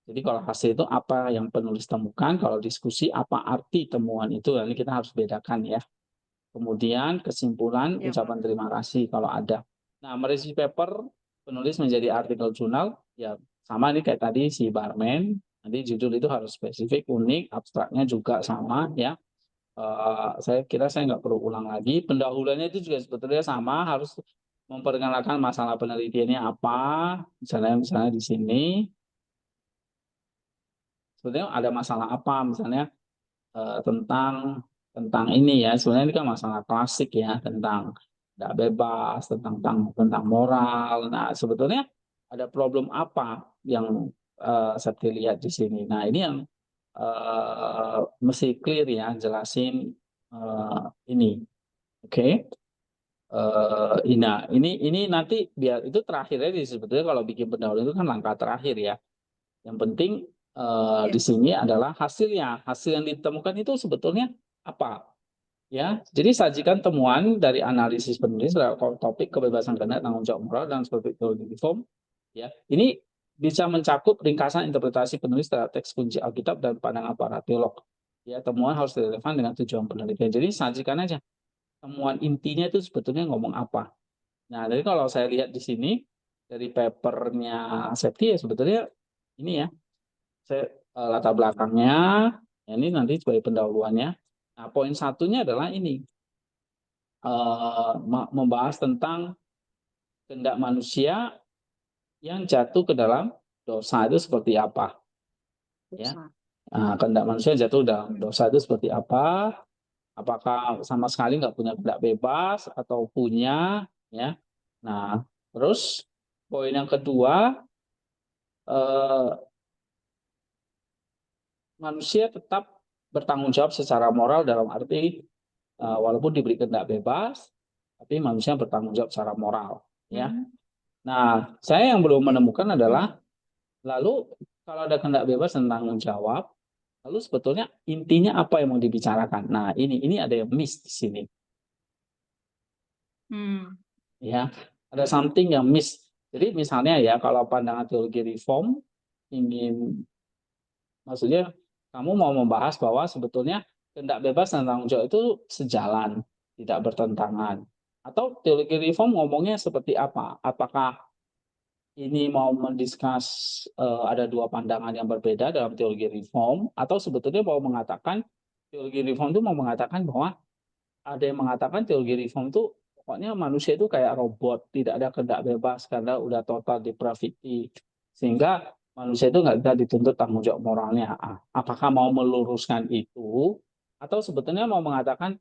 Jadi kalau hasil itu apa yang penulis temukan, kalau diskusi apa arti temuan itu, ini kita harus bedakan ya. Kemudian kesimpulan, Iya Pak. ucapan terima kasih kalau ada. Nah, mereview paper penulis menjadi artikel jurnal, ya sama nih kayak tadi si Barman. Nanti judul itu harus spesifik, unik, abstraknya juga sama ya. Saya kira saya nggak perlu ulang lagi. Pendahuluannya itu juga sebetulnya sama, harus memperkenalkan masalah penelitiannya apa. Misalnya di sini, sebetulnya ada masalah apa, misalnya tentang ini ya. Sebenarnya ini kan masalah klasik ya, tentang tidak bebas, tentang moral. Nah, sebetulnya ada problem apa yang saya lihat di sini. Nah, ini yang mesti clear ya, jelasin ini. Oke. Nah, ini nanti biar itu terakhirnya sebetulnya kalau bikin pendahuluan itu kan langkah terakhir ya. Yang penting Iya. di sini adalah hasilnya. Hasil yang ditemukan itu sebetulnya apa? Ya, jadi sajikan temuan dari analisis penulis terhadap topik kebebasan kehendak, tanggung jawab moral, dan seperti teologi reform. Ya, ini bisa mencakup ringkasan interpretasi penulis terhadap teks kunci Alkitab dan pandangan para teolog. Ya, temuan harus relevan dengan tujuan penelitian. Jadi sajikan aja temuan intinya itu sebetulnya ngomong apa. Nah, jadi kalau saya lihat di sini dari papernya Septi ya sebetulnya ini ya, saya latar belakangnya, ya ini nanti sebagai pendahuluannya. Nah, poin satunya adalah ini membahas tentang kehendak manusia yang jatuh ke dalam dosa itu seperti apa, ya. Dosa. Nah, kehendak manusia jatuh dalam dosa itu seperti apa? Apakah sama sekali nggak punya kehendak bebas atau punya, ya. Nah, terus poin yang kedua, manusia tetap bertanggung jawab secara moral dalam arti walaupun diberi kehendak bebas, tapi manusia bertanggung jawab secara moral, ya. Nah, saya yang belum menemukan adalah lalu kalau ada kehendak bebas dan tanggung jawab, lalu sebetulnya intinya apa yang mau dibicarakan? Nah, ini ada yang miss di sini, ya. Ada something yang miss. Jadi misalnya ya kalau pandangan teologi reform ingin, maksudnya kamu mau membahas bahwa sebetulnya kehendak bebas dan tanggung jawab itu sejalan, tidak bertentangan. Atau teologi reform ngomongnya seperti apa? Apakah ini mau mendiskus ada dua pandangan yang berbeda dalam teologi reform, atau sebetulnya mau mengatakan teologi reform itu mau mengatakan bahwa ada yang mengatakan teologi reform itu pokoknya manusia itu kayak robot, tidak ada kehendak bebas karena udah total depravity, sehingga manusia itu nggak bisa dituntut tanggung jawab moralnya. Apakah mau meluruskan itu, atau sebetulnya mau mengatakan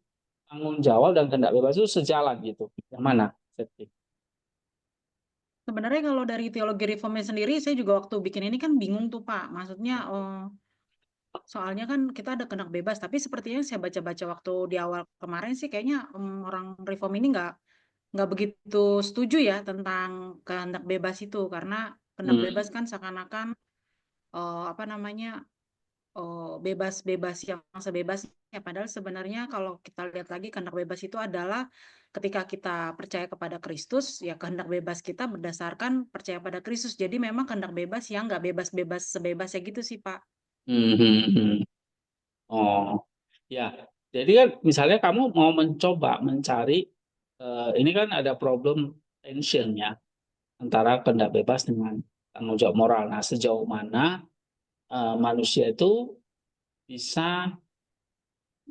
tanggung jawab dan kehendak bebas itu sejalan gitu? Yang mana? Sebenarnya kalau dari teologi reformnya sendiri, saya juga waktu bikin ini kan bingung tuh Pak. Maksudnya, soalnya kan kita ada kehendak bebas, tapi sepertinya saya baca-baca waktu di awal kemarin sih kayaknya orang reform ini nggak begitu setuju ya tentang kehendak bebas itu, karena kehendak bebas kan seakan-akan apa namanya bebas-bebas yang sebebasnya. Padahal sebenarnya kalau kita lihat lagi kehendak bebas itu adalah ketika kita percaya kepada Kristus, ya kehendak bebas kita berdasarkan percaya pada Kristus. Jadi memang kehendak bebas yang nggak bebas-bebas sebebasnya gitu sih Pak. Oh, ya. Jadi kan misalnya kamu mau mencoba mencari, ini kan ada problem tensionnya antara kehendak bebas dengan tanggung jawab moral. Nah, sejauh mana manusia itu bisa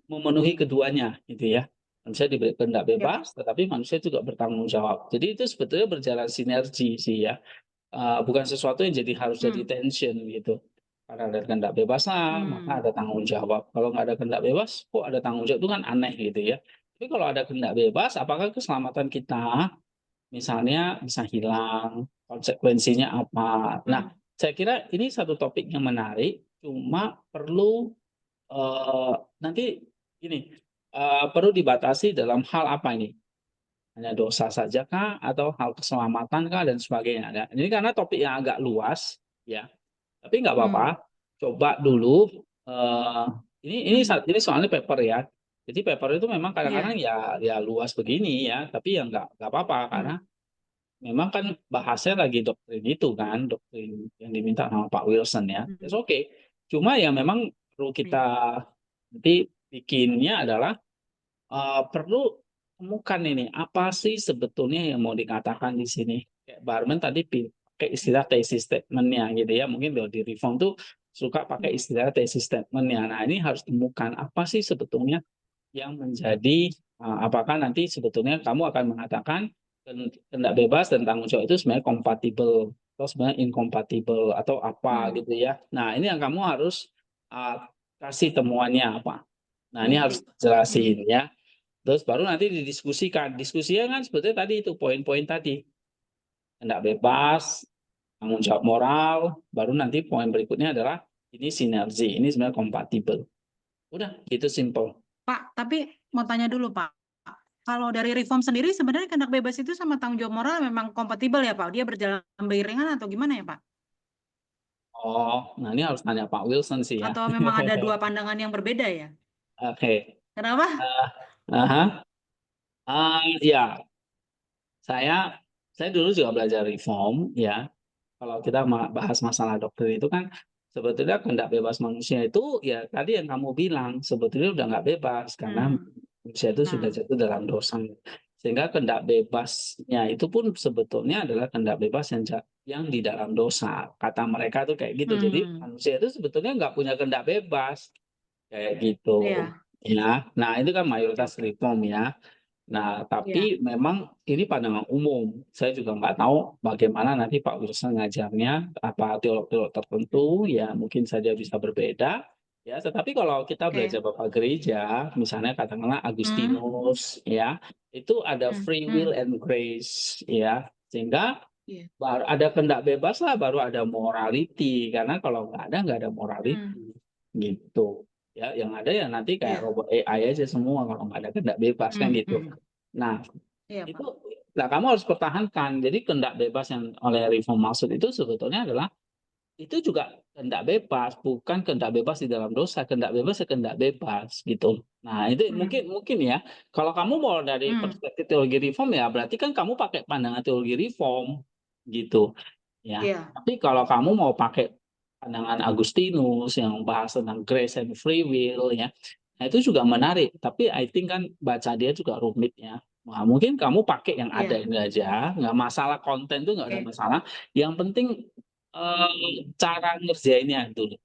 memenuhi keduanya, gitu ya. Manusia diberi kehendak Ya Pak. bebas, tetapi manusia juga bertanggung jawab. Jadi itu sebetulnya berjalan sinergi sih ya. Bukan sesuatu yang jadi harus jadi tension gitu. Karena ada kehendak bebas lah, maka ada tanggung jawab. Kalau nggak ada kehendak bebas, kok ada tanggung jawab, itu kan aneh gitu ya. Tapi kalau ada kehendak bebas, apakah keselamatan kita misalnya bisa hilang, konsekuensinya apa? Nah, saya kira ini satu topik yang menarik, cuma perlu nanti gini, perlu dibatasi dalam hal apa ini? Hanya dosa saja kah, atau hal keselamatan kah, dan sebagainya. Nah, ini karena topik yang agak luas, ya. Tapi nggak apa-apa, coba dulu. Ini soalnya paper ya. Jadi paper itu memang kadang-kadang ya luas begini ya, tapi ya nggak apa-apa karena memang kan bahasnya lagi doktrin itu kan, doktrin yang diminta sama Pak Wilson ya. It's okay. Cuma ya memang perlu kita nanti bikinnya adalah perlu temukan ini apa sih sebetulnya yang mau dikatakan di sini. Kayak Barman tadi pakai istilah thesis statement-nya gitu ya. Mungkin kalau di reform tuh suka pakai istilah thesis statement-nya. Nah, ini harus temukan apa sih sebetulnya yang menjadi apakah nanti sebetulnya kamu akan mengatakan kehendak bebas dan tanggung jawab itu sebenarnya kompatibel atau sebenarnya inkompatibel atau apa gitu ya. Nah, ini yang kamu harus kasih temuannya apa. Nah, ini harus jelasin ya. Terus baru nanti didiskusikan. Diskusinya kan sebetulnya tadi itu poin-poin tadi. Kehendak bebas, tanggung jawab moral, baru nanti poin berikutnya adalah ini sinergi, ini sebenarnya kompatibel. Udah, gitu simple. Pak, tapi mau tanya dulu Pak. Kalau dari reform sendiri sebenarnya kehendak bebas itu sama tanggung jawab moral memang kompatibel ya Pak? Dia berjalan beriringan atau gimana ya Pak? Oh, nah ini harus tanya Pak Wilson sih ya. Atau memang ada dua pandangan yang berbeda ya? Oke. Kenapa? Aha. Ya, saya dulu juga belajar reform ya. Kalau kita bahas masalah doktrin itu kan sebetulnya kehendak bebas manusia itu ya tadi yang kamu bilang sebetulnya udah nggak bebas karena Hmm. manusia itu sudah Nah, jatuh dalam dosa. Sehingga kehendak bebasnya itu pun sebetulnya adalah kehendak bebas yang di dalam dosa. Kata mereka tuh kayak gitu. Jadi hmm, manusia itu sebetulnya nggak punya kehendak bebas kayak gitu. iya, Ya, nah itu kan oke, mayoritas oke, reform ya. Nah, iya, tapi memang ini pandangan umum. Saya juga nggak tahu bagaimana nanti Pak Wilson ngajarnya, apa teolog-teolog tertentu, ya mungkin saja bisa berbeda. Ya, tetapi kalau kita belajar oke, Bapak Gereja, misalnya katakanlah hmm, Agustinus, ya, itu ada free will hmm, and grace, ya, sehingga iya, baru ada kehendak bebas lah, baru ada morality. Karena kalau nggak ada hmm, morality, gitu. Ya, yang ada ya nanti kayak iya, robot AI aja semua kalau nggak ada kehendak bebas kan gitu. Nah, iya itu Pak, nah kamu harus pertahankan. Jadi kehendak bebas yang oleh reform maksud itu sebetulnya adalah itu juga kehendak bebas, bukan kehendak bebas di dalam dosa, kehendak bebas ya kehendak bebas gitu. Nah, itu hmm, mungkin mungkin ya. Kalau kamu mau dari hmm, perspektif teologi reform ya berarti kan kamu pakai pandangan teologi reform gitu ya. iya, Tapi kalau kamu mau pakai pandangan Agustinus yang bahas tentang grace and free will ya, nah itu juga menarik. Tapi I think kan baca dia juga rumit ya. Nah, mungkin kamu pakai yang ada iya, ini aja, nggak masalah konten tuh nggak ada oke, masalah. Yang penting cara ngerjainnya dulu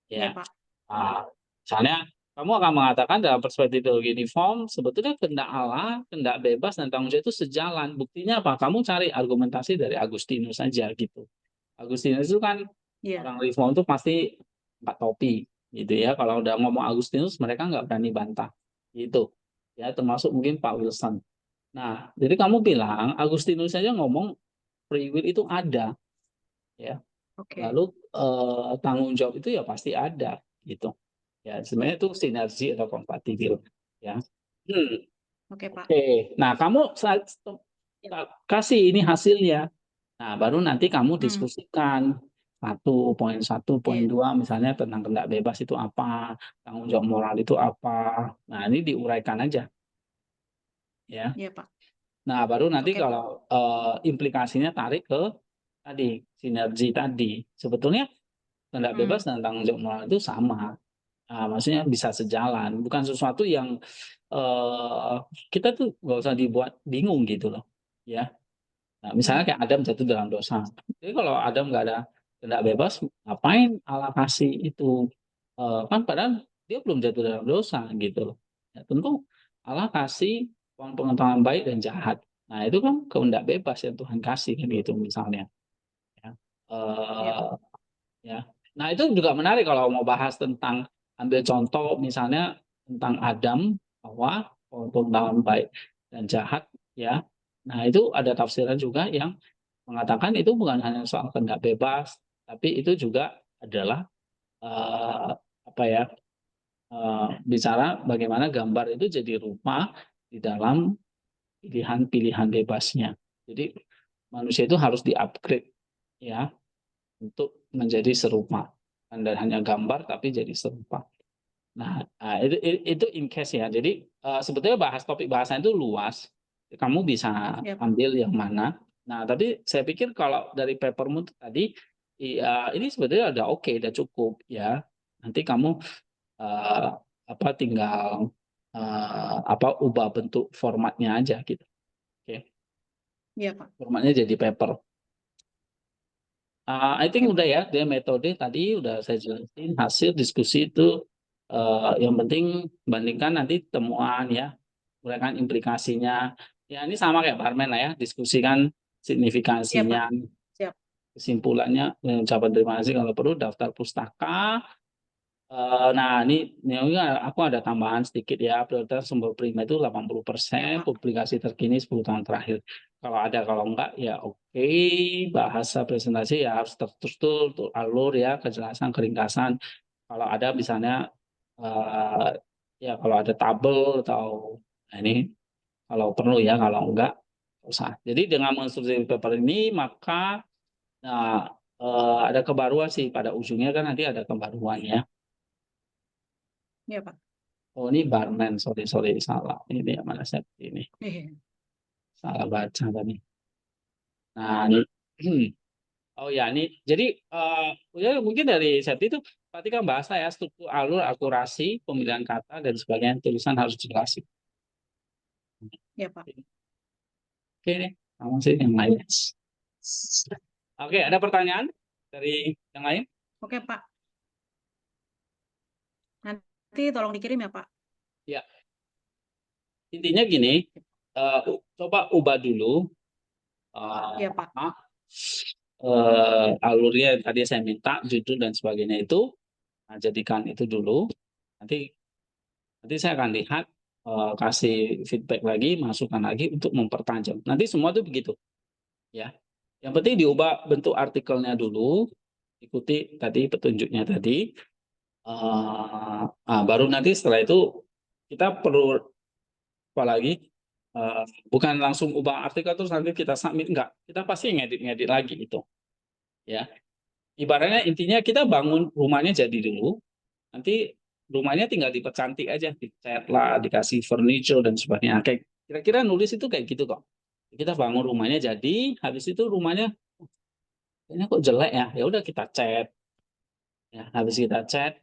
iya ya. Pak, Nah, misalnya kamu akan mengatakan dalam perspektif teologi uniform sebetulnya kehendak Allah, kehendak bebas dan tanggung jawab itu sejalan. Buktinya apa? Kamu cari argumentasi dari Agustinus saja gitu. Agustinus itu kan iya, orang reform itu pasti empat topi gitu ya. Kalau udah ngomong Agustinus mereka nggak berani bantah gitu ya, termasuk mungkin Pak Wilson. Nah, jadi kamu bilang Agustinus saja ngomong free will itu ada ya. oke, Lalu tanggung jawab itu ya pasti ada gitu. Ya, iya, sebenarnya itu sinergi atau kompatibel ya. Hmm, oke Pak, oke. Nah, kamu iya, kasih ini hasilnya. Nah, baru nanti kamu hmm, diskusikan 1.1, iya, 2 misalnya tentang kehendak bebas itu apa, tanggung jawab moral itu apa. Nah, ini diuraikan aja ya. iya Pak, Nah, baru nanti oke Pak, kalau implikasinya tarik ke tadi sinergi tadi. Sebetulnya kehendak hmm, bebas dan tanggung jawab moral itu sama. Maksudnya bisa sejalan, bukan sesuatu yang eh, kita tuh nggak usah dibuat bingung gitu loh, ya. Nah, misalnya iya, kayak Adam jatuh dalam dosa. Jadi kalau Adam nggak ada kehendak bebas, ngapain Allah kasih itu? Kan padahal dia belum jatuh dalam dosa gitu loh. Ya, tentu Allah kasih pengetahuan baik dan jahat. Nah itu kan kehendak bebas yang Tuhan kasih kan gitu misalnya. Ya. iya Eh, Pak, ya. Nah, itu juga menarik kalau mau bahas tentang ambil contoh misalnya tentang Adam, Hawa, pengetahuan baik dan jahat ya. Nah, itu ada tafsiran juga yang mengatakan itu bukan hanya soal kehendak bebas, tapi itu juga adalah eh, apa ya? Bicara bagaimana gambar itu jadi rupa di dalam pilihan-pilihan bebasnya. Jadi manusia itu harus di-upgrade ya untuk menjadi serupa. Anda hanya gambar tapi jadi serupa. Nah, itu in case ya. Jadi sebetulnya bahas topik bahasan itu luas. Kamu bisa iya Pak, ambil yang mana. Nah, tapi saya pikir kalau dari papermu tadi, ya, ini sebetulnya udah oke, udah cukup ya. Nanti kamu eh, apa tinggal apa ubah bentuk formatnya aja gitu. Oke, iya Pak, formatnya jadi paper. I think oke udah Pak, ya, dia metode tadi udah saya jelasin, hasil diskusi itu yang penting bandingkan nanti temuan ya, uraikan implikasinya. Ya ini sama kayak Parmen lah ya, diskusikan iya Pak, signifikansinya, siap, kesimpulannya, ucapan terima kasih kalau perlu daftar pustaka. Nah, ini aku ada tambahan sedikit ya. Prioritas sumber prima itu iya 80%, Pak, publikasi terkini 10 tahun terakhir. Kalau ada, kalau enggak ya oke. Bahasa presentasi ya harus terstruktur, alur ya, kejelasan, keringkasan. Kalau ada misalnya eh, ya kalau ada tabel atau nah ini kalau perlu ya, kalau enggak nggak usah. Jadi dengan menginstruksi paper ini maka nah, ada kebaruan sih pada ujungnya kan nanti ada kebaruan ya. iya Pak, Oh, ini barman. Sorry, salah. Ini yang mana saya ini. Salah baca tadi. Nah, ini. Oh ya, ini. Jadi, ya mungkin dari set itu, berarti kan bahasa ya, struktur, alur, akurasi, pemilihan kata, dan sebagainya. Tulisan harus jelas. Ya, Pak. Oke deh, sama sih yang lain. Oke, ada pertanyaan dari yang lain? Oke, Pak. Nanti tolong dikirim ya, Pak. Ya. Intinya gini, coba ubah dulu Iya, Pak. alurnya yang tadi saya minta, judul dan sebagainya itu. Nah, jadikan itu dulu. Nanti saya akan lihat, kasih feedback lagi, masukan lagi untuk mempertajam. Nanti semua itu begitu, ya. Yang penting diubah bentuk artikelnya dulu, ikuti tadi petunjuknya tadi. Baru nanti setelah itu kita perlu apa lagi? Bukan langsung ubah artikel terus nanti kita submit, enggak. Kita pasti ngedit lagi itu, ya. Ibaratnya intinya kita bangun rumahnya jadi dulu, nanti rumahnya tinggal dipercantik aja, dicat lah, dikasih furniture dan sebagainya. Kayak kira-kira nulis itu kayak gitu kok. Kita bangun rumahnya jadi, habis itu rumahnya kayaknya kok jelek ya. Ya udah kita cat. Ya, habis kita cat,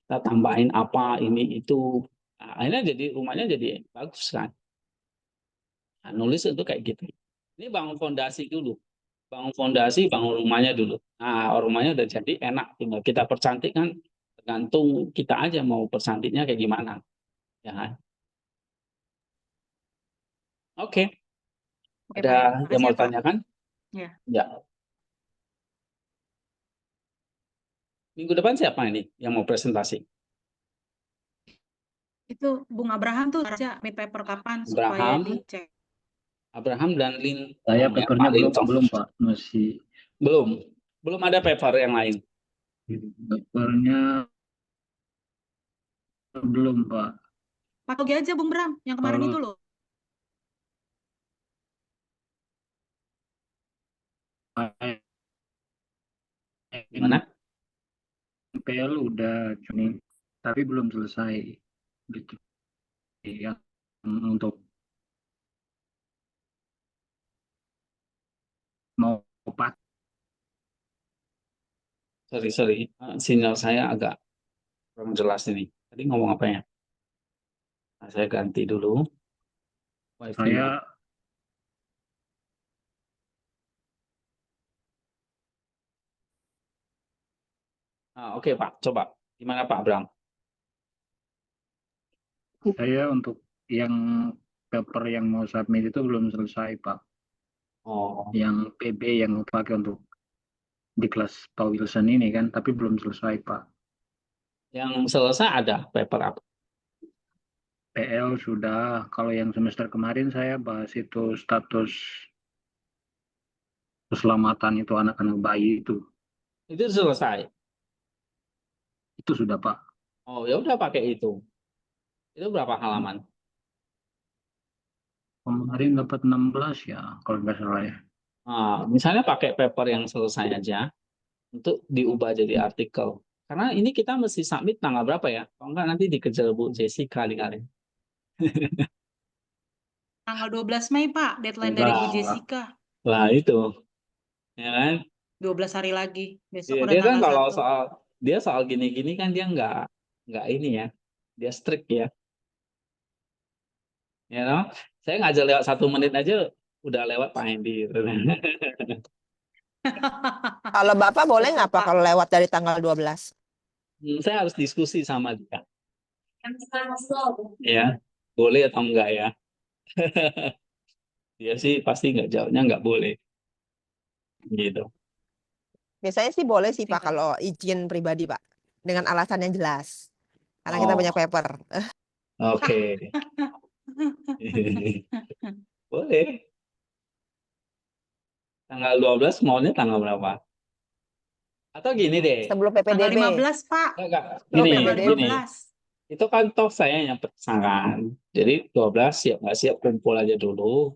kita tambahin apa ini itu. Nah, akhirnya jadi rumahnya jadi bagus kan. Nah, nulis itu kayak gitu. Ini bangun fondasi dulu. Bangun fondasi, bangun rumahnya dulu. Nah, rumahnya udah jadi enak. Tinggal kita percantik kan, tergantung kita aja mau percantiknya kayak gimana. Ya kan? Oke. Oke, Ada Pak. Ya. yang Makasih mau ya, Pak. tanyakan? Ya. Ya. Minggu depan siapa ini yang mau presentasi? Itu Bung Abraham tuh harusnya mid paper kapan supaya Abraham, dicek. dan Lin, Saya ya, papernya Pak Lintong. belum Pak, masih Belum ada paper yang lain. papernya belum Pak. Pak Togi aja Bung Bram, yang kemarin Kalau itu loh. Gimana? MPL udah Juni, tapi belum selesai gitu. Yang untuk mau pakai Sorry. Sinyal saya agak kurang jelas ini. Tadi ngomong apa ya? Nah, saya ganti dulu wifi-nya. saya Oke, Pak, coba. Gimana Pak Bram? untuk yang paper yang mau submit itu belum selesai Pak. Oh, Yang PB yang mau pakai untuk di kelas Pak Wilson ini kan, tapi belum selesai Pak. yang selesai ada paper apa? PL sudah, kalau yang semester kemarin saya bahas itu status keselamatan itu anak-anak bayi Itu selesai. itu sudah Pak. Oh, ya udah pakai itu. Itu berapa halaman? Kemarin dapat 16 ya, kalau nggak salah ya. Misalnya pakai paper yang selesai aja untuk diubah jadi artikel. Karena ini kita mesti submit tanggal berapa ya? Kalau enggak nanti dikejar Bu Jessica kali-kali. Tanggal 12 Mei, Pak, deadline dari Bu Nah, Jessica. lah itu, ya kan? 12 hari lagi. Besok Iya, udah dia kan tanggal kalau 1. soal gini-gini kan dia nggak ini ya, dia strict ya, you know? Saya ngajar lewat 1 menit aja udah lewat Pak Hendy. Gitu. Kalau Bapak boleh Betul, nggak Pak Pak. kalau lewat dari tanggal 12? Saya harus diskusi sama dia. Ya, boleh atau enggak ya? Dia sih pasti nggak jawabnya nggak boleh, gitu. Biasanya sih boleh sih Pak Singkat. kalau izin pribadi Pak. Dengan alasan yang jelas. Karena kita Oh, banyak paper. oke. Boleh. Tanggal 12 maunya tanggal berapa? Atau gini deh. Sebelum Tanggal PPDB. 15, Pak. Enggak. Oh, Gini, Tanggal PPDB. 15. Itu kan toh saya yang pesangan. Jadi 12 siap nggak siap kumpul aja dulu.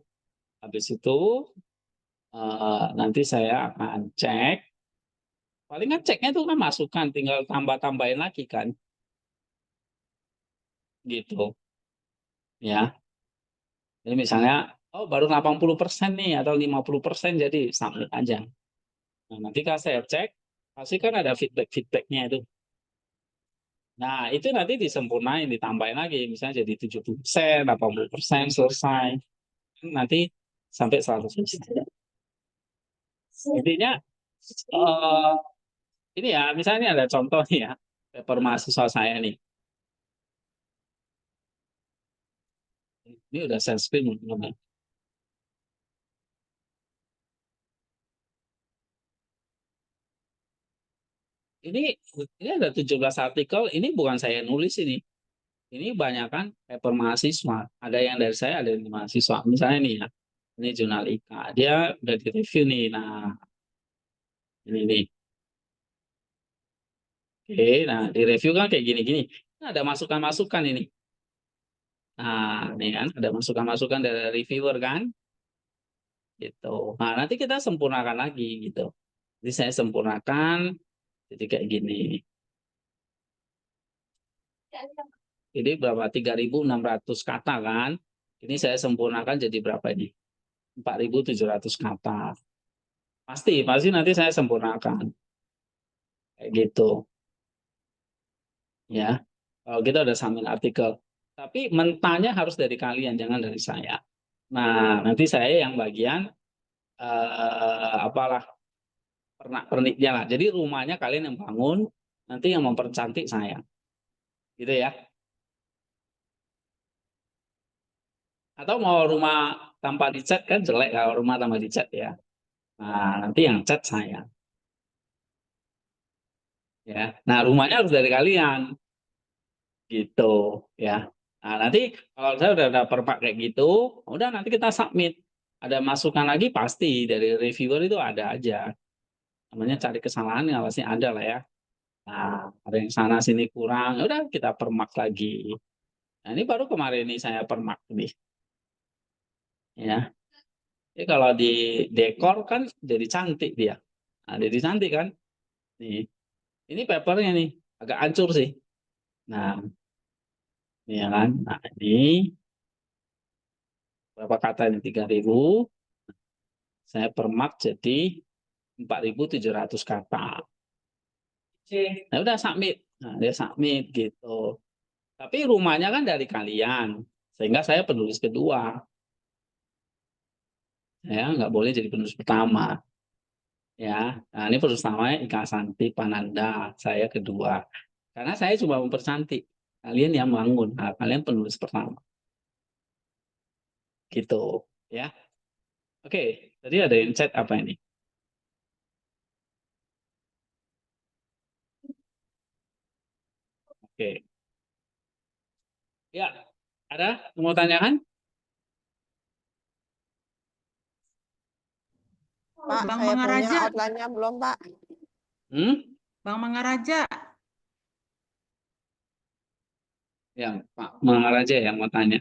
Habis itu nanti saya akan cek. Palingan ceknya itu kan masukan, tinggal tambah-tambahin lagi kan. gitu ya. Jadi misalnya oh baru 80% nih atau 50% jadi submit aja. Nah, nanti kalau saya cek pasti kan ada feedbacknya itu. Nah, itu nanti disempurnain, ditambahin lagi misalnya jadi 70%, 80% selesai. Nanti sampai 100%. Intinya eh, ini ya, misalnya ada contoh nih ya, paper mahasiswa saya nih. Ini udah share screen belum ya? Ini ini ada 17 artikel, ini bukan saya nulis ini. Ini banyak kan paper mahasiswa. Ada yang dari saya, ada yang dari mahasiswa. Misalnya nih ya, ini jurnal IKA. Dia udah direview nih. Nah, ini nih. Oke, nah di review kan kayak gini-gini. Nah, ada masukan-masukan ini. Nah, ini kan ada masukan-masukan dari reviewer kan, gitu. Nah, nanti kita sempurnakan lagi gitu. Jadi saya sempurnakan jadi kayak gini. Ini berapa? 3.600 kata kan? Ini saya sempurnakan jadi berapa ini? 4.700 kata. Pasti nanti saya sempurnakan. Kayak gitu. Ya. Kalau kita udah sambil artikel. Tapi mentahnya harus dari kalian, jangan dari saya. Nah, nanti saya yang bagian apalah pernak-perniknya lah. Jadi rumahnya kalian yang bangun, nanti yang mempercantik saya. Gitu ya. Atau mau rumah tanpa dicat kan jelek kalau rumah tanpa dicat ya. Nah, nanti yang cat saya. Ya. Nah, rumahnya harus dari kalian. Gitu ya. Nah, nanti kalau saya udah perpak kayak gitu, udah nanti kita submit. Ada masukan lagi pasti dari reviewer itu ada aja. Namanya cari kesalahan ya pasti ada lah ya. Nah, ada yang sana sini kurang, ya udah kita permak lagi. Nah, ini baru kemarin ini saya permak nih. Ya. Jadi kalau di dekor kan jadi cantik dia. Nah, jadi cantik kan? Nih. Ini papernya nih agak hancur sih. Nah, ini ya kan. Nah, ini berapa kata ini 3.000. Saya permak jadi 4.700 kata. Nah, udah submit. Nah, dia submit gitu. Tapi rumahnya kan dari kalian. Sehingga saya penulis kedua. Saya nggak boleh jadi penulis pertama. Ya, nah ini penulis pertamanya Ika Santi Pananda. Saya kedua. Karena saya cuma mempercantik. Kalian yang bangun. Nah, kalian penulis pertama. Gitu. Ya. Oke. Tadi ada yang chat apa ini? Oke. Ya. Ada yang mau tanyakan? Pak, Bang saya punya Mangaraja, outline-nya belum, Pak. Hmm? Bang Mangaraja, Yang Pak Mangaraja yang mau tanya.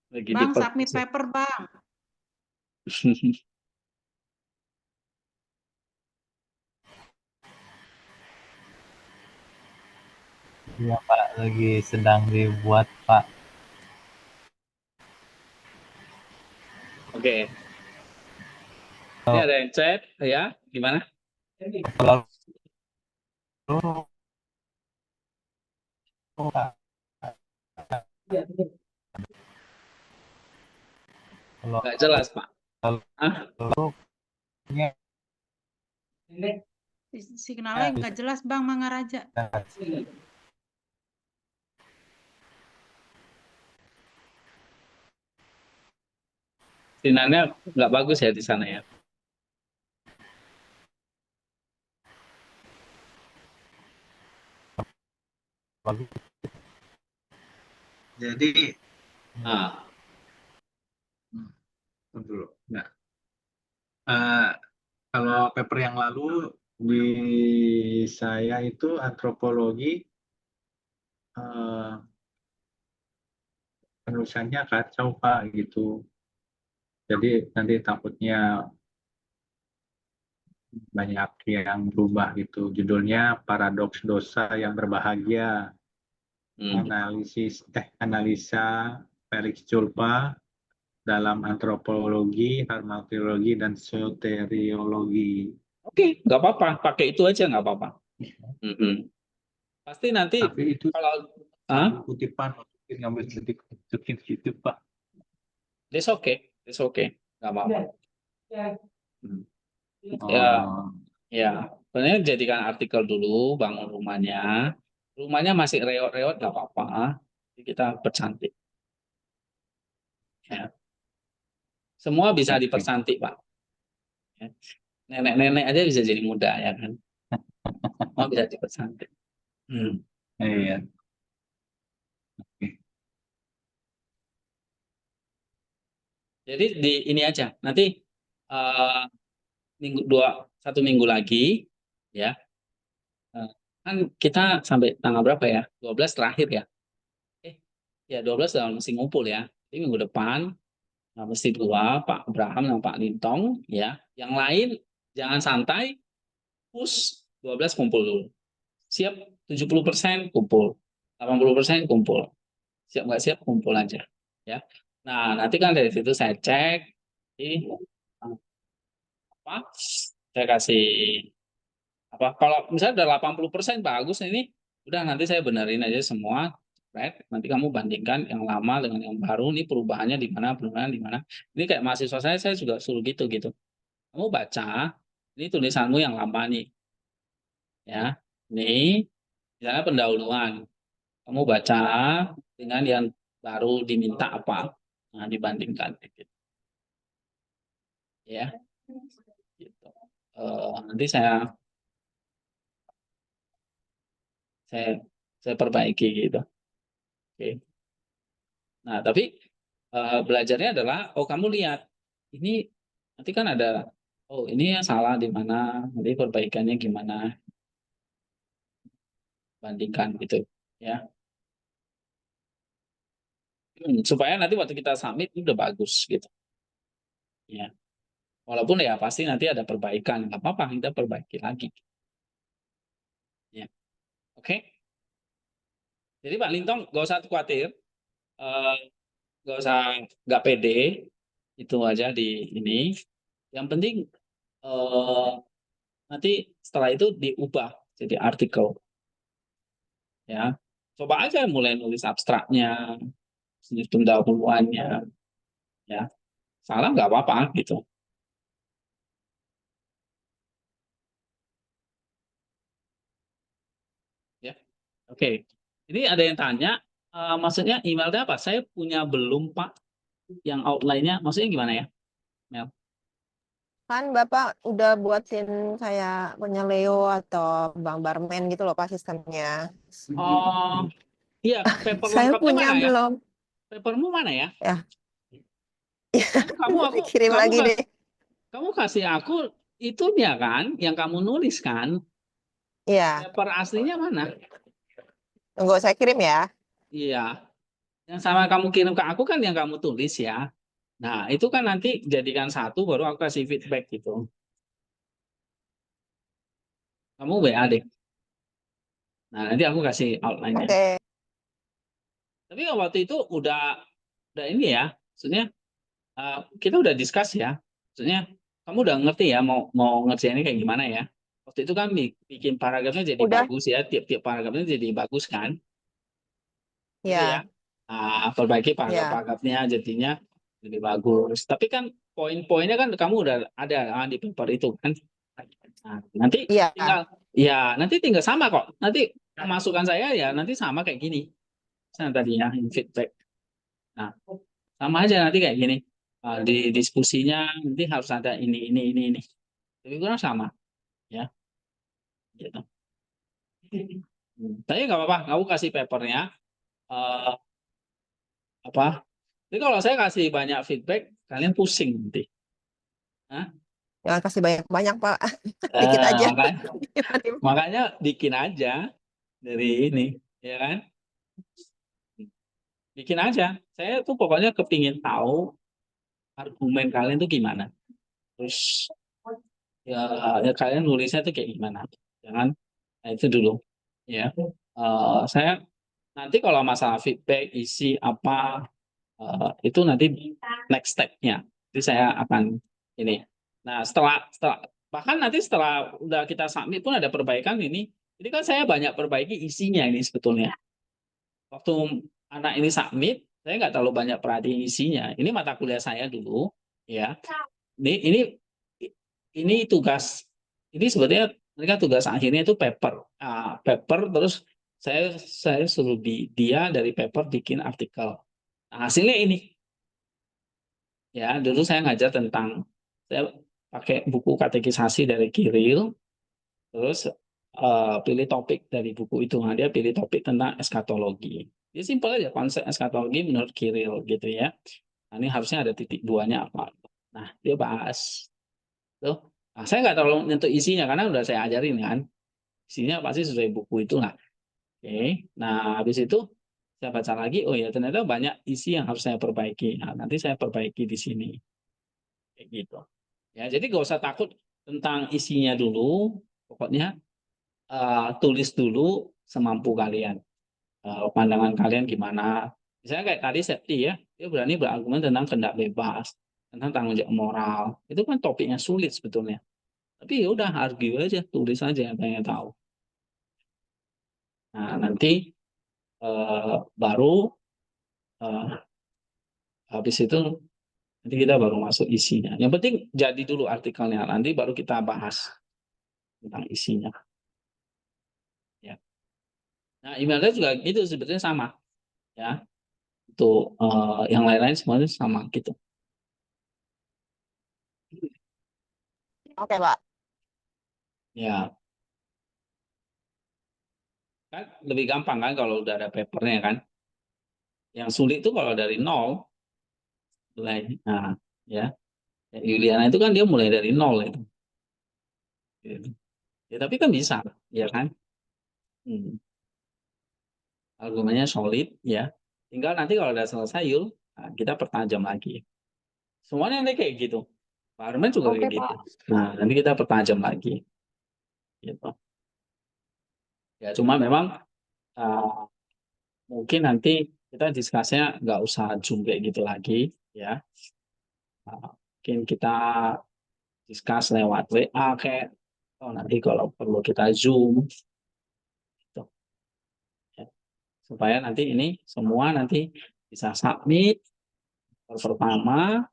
Lagi di Bang submit paper, Bang. Iya Pak, lagi sedang dibuat Pak. Oke. Ini ada yang chat, ya? Gimana? Lalu Pak, kalau Nggak jelas, Pak. Ah? Signalnya nggak jelas, Bang Mangaraja. Sinyalnya nggak bagus ya di sana ya. Jadi Ah, dulu. Nah, kalau paper yang lalu di saya itu antropologi penulisannya kacau Pak gitu. Jadi nanti takutnya banyak yang berubah gitu. Judulnya Paradoks Dosa yang Berbahagia. Analisa Felix Culpa dalam antropologi, hermeneutologi, dan soteriologi. Oke, nggak apa-apa, pakai itu aja nggak apa-apa. Pasti nanti Tapi itu kalau kutipan mungkin ngambil sedikit gitu, Pak. it's okay, nggak apa-apa. Hmm. Ya, Oh, ya, sebenarnya jadikan artikel dulu, bangun rumahnya. Rumahnya masih reot-reot nggak apa-apa. Jadi kita percantik. Ya. Semua bisa dipercantik, Pak. Ya. Nenek-nenek aja bisa jadi muda, ya kan? Semua bisa dipercantik. iya. Jadi di ini aja. Nanti eh, satu minggu lagi, ya. Kan kita sampai tanggal berapa ya? 12 terakhir ya. Ya 12 sudah mesti ngumpul ya. Jadi minggu depan mesti dua, Pak Abraham dan Pak Lintong, ya. Yang lain jangan santai, push 12 kumpul dulu. Siap 70% kumpul, 80% kumpul. Siap nggak siap kumpul aja, ya. Nah nanti kan dari situ saya cek, apa? Saya kasih apa? Kalau misalnya udah 80% bagus ini, udah nanti saya benerin aja semua. Right? Nanti kamu bandingkan yang lama dengan yang baru, ini perubahannya di mana, perubahan di mana. Ini kayak mahasiswa saya juga suruh gitu. Kamu baca, ini tulisanmu yang lama nih, ya. Ini misalnya pendahuluan. Kamu baca dengan yang baru diminta apa, nah dibandingkan, gitu. Ya. Gitu. Nanti saya saya perbaiki gitu. Oke. Nah, tapi belajarnya adalah, oh kamu lihat, ini nanti kan ada, oh ini yang salah di mana, nanti perbaikannya gimana, bandingkan gitu, ya. Supaya nanti waktu kita submit itu udah bagus gitu, ya. Walaupun ya pasti nanti ada perbaikan, nggak apa-apa kita perbaiki lagi, ya. Oke. Jadi Pak Lintong nggak usah khawatir, eh, nggak pede, itu aja di ini. Yang penting eh, nanti setelah itu diubah jadi artikel, ya. Coba aja mulai nulis abstraknya, nulis pendahuluannya, ya. Salah nggak apa-apa gitu, ya. Oke. Ini ada yang tanya, maksudnya emailnya apa? Saya punya belum Pak, yang outline-nya, maksudnya gimana ya, Mel? Kan Bapak udah buatin kayak punya Leo atau Bang Barmen gitu loh Pak sistemnya. Oh, iya, paper Saya lengkapnya punya mana ya? belum. Papermu mana ya? Ya, Kamu nanti kirim lagi deh. kamu kasih aku itunya kan, yang kamu nulis kan? Iya, Paper aslinya mana? tunggu saya kirim ya. Iya, yang sama kamu kirim ke aku kan yang kamu tulis ya. Nah, itu kan nanti jadikan satu, baru aku kasih feedback gitu. Kamu WA deh. Nah, nanti aku kasih outline-nya. Oke. Tapi waktu itu udah ini ya, maksudnya kita udah discuss ya. Maksudnya kamu udah ngerti ya mau ngerjainnya kayak gimana ya. Waktu itu kan bikin paragrafnya jadi Udah, bagus ya, tiap-tiap paragrafnya jadi bagus kan. Gitu ya. ya, Nah, perbaiki ya, paragraf-paragrafnya jadinya lebih bagus. Tapi kan poin-poinnya kan kamu udah ada di paper itu kan. Nah, iya. nanti tinggal sama kok. Nanti masukan saya ya nanti sama kayak gini. Saya tadi ya feedback. Nah, sama aja nanti kayak gini. Di diskusinya nanti harus ada ini. Lebih kurang sama, ya. Gitu. Tapi nggak apa-apa, kamu kasih papernya. eh, apa? Jadi kalau saya kasih banyak feedback, kalian pusing nanti. Hah? Jangan kasih banyak-banyak Pak. Dikit Eh, aja. makanya, makanya bikin aja dari ini, ya kan? Bikin aja. Saya tuh pokoknya kepingin tahu argumen kalian tuh gimana. Terus ya kalian nulisnya tuh kayak gimana. Jangan, nah itu dulu. Ya, saya nanti kalau masalah feedback, isi apa, itu nanti next step-nya. Jadi saya akan ini. Nah, setelah bahkan nanti setelah udah kita submit pun ada perbaikan ini. Jadi kan saya banyak perbaiki isinya ini sebetulnya. Waktu anak ini submit, saya nggak terlalu banyak perhatiin isinya. Ini mata kuliah saya dulu, ya. Ini tugas. Ini sebetulnya mereka tugas akhirnya itu paper, paper terus saya suruh dia dari paper bikin artikel. Nah, hasilnya ini. Ya, dulu saya ngajar tentang saya pakai buku katekisasi dari Kiril, terus pilih topik dari buku itu. Nah, dia pilih topik tentang eskatologi. Dia simpel aja konsep eskatologi menurut Kiril gitu ya. Nah, ini harusnya ada titik duanya apa. Nah, dia bahas. Tuh. Nah, saya nggak terlalu nyentuh isinya karena udah saya ajarin kan. Isinya pasti sesuai buku itu lah. Oke. Nah, habis itu saya baca lagi, oh ya ternyata banyak isi yang harus saya perbaiki. Nah, nanti saya perbaiki di sini. Kayak gitu. Ya, jadi nggak usah takut tentang isinya dulu. Pokoknya tulis dulu semampu kalian. Pandangan kalian gimana. Misalnya kayak tadi Septi ya, dia berani berargumen tentang kehendak bebas, tentang tanggung jawab moral. Itu kan topiknya sulit sebetulnya. Tapi ya udah argue aja, tulis aja yang pengen tahu. Nah, nanti baru habis itu nanti kita baru masuk isinya. Yang penting jadi dulu artikelnya, nanti baru kita bahas tentang isinya. Ya. Nah, emailnya juga gitu sebetulnya sama. Ya, untuk yang lain-lain semuanya sama gitu. Oke, Pak. Ya, kan lebih gampang kan kalau udah ada papernya kan. Yang sulit itu kalau dari nol, mulai. Nah, ya, Yuliana itu kan dia mulai dari nol itu. Gitu. Ya, tapi kan bisa, ya kan? Argumennya solid, ya. Tinggal nanti kalau udah selesai, Yul, nah, kita pertajam lagi. Semuanya nanti kayak gitu. Pak Arman juga Oke, kayak Pak. gitu. Nah, nanti kita pertajam lagi. Gitu. Ya, cuma memang mungkin nanti kita diskusinya nggak usah Zoom kayak gitu lagi, ya. Mungkin kita diskus lewat WA kayak, oh nanti kalau perlu kita Zoom, gitu. Ya. Supaya nanti ini semua nanti bisa submit pertama,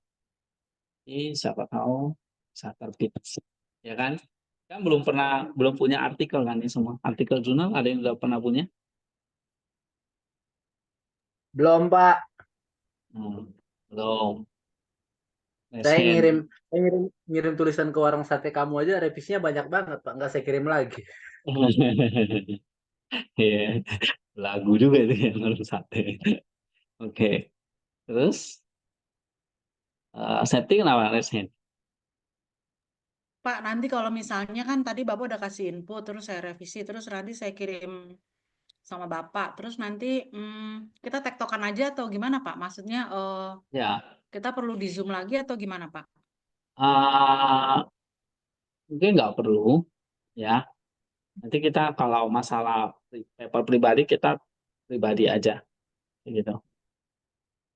siapa tahu bisa terbit, ya kan? Kan belum punya artikel kan ini semua. Artikel jurnal ada yang udah pernah punya? Belum, Pak. Belum. Saya Lesen. ngirim tulisan ke warung sate kamu aja revisinya banyak banget, Pak. Nggak saya kirim lagi. Iya, lagu juga itu yang harus sate. Oke. Terus setting kenapa lesen? Pak, nanti kalau misalnya kan tadi Bapak udah kasih input, terus saya revisi, terus nanti saya kirim sama Bapak. Terus nanti kita tektokan aja atau gimana Pak? Maksudnya Ya, kita perlu di Zoom lagi atau gimana Pak? mungkin nggak perlu, ya. Nanti kita kalau masalah paper pribadi kita pribadi aja, gitu.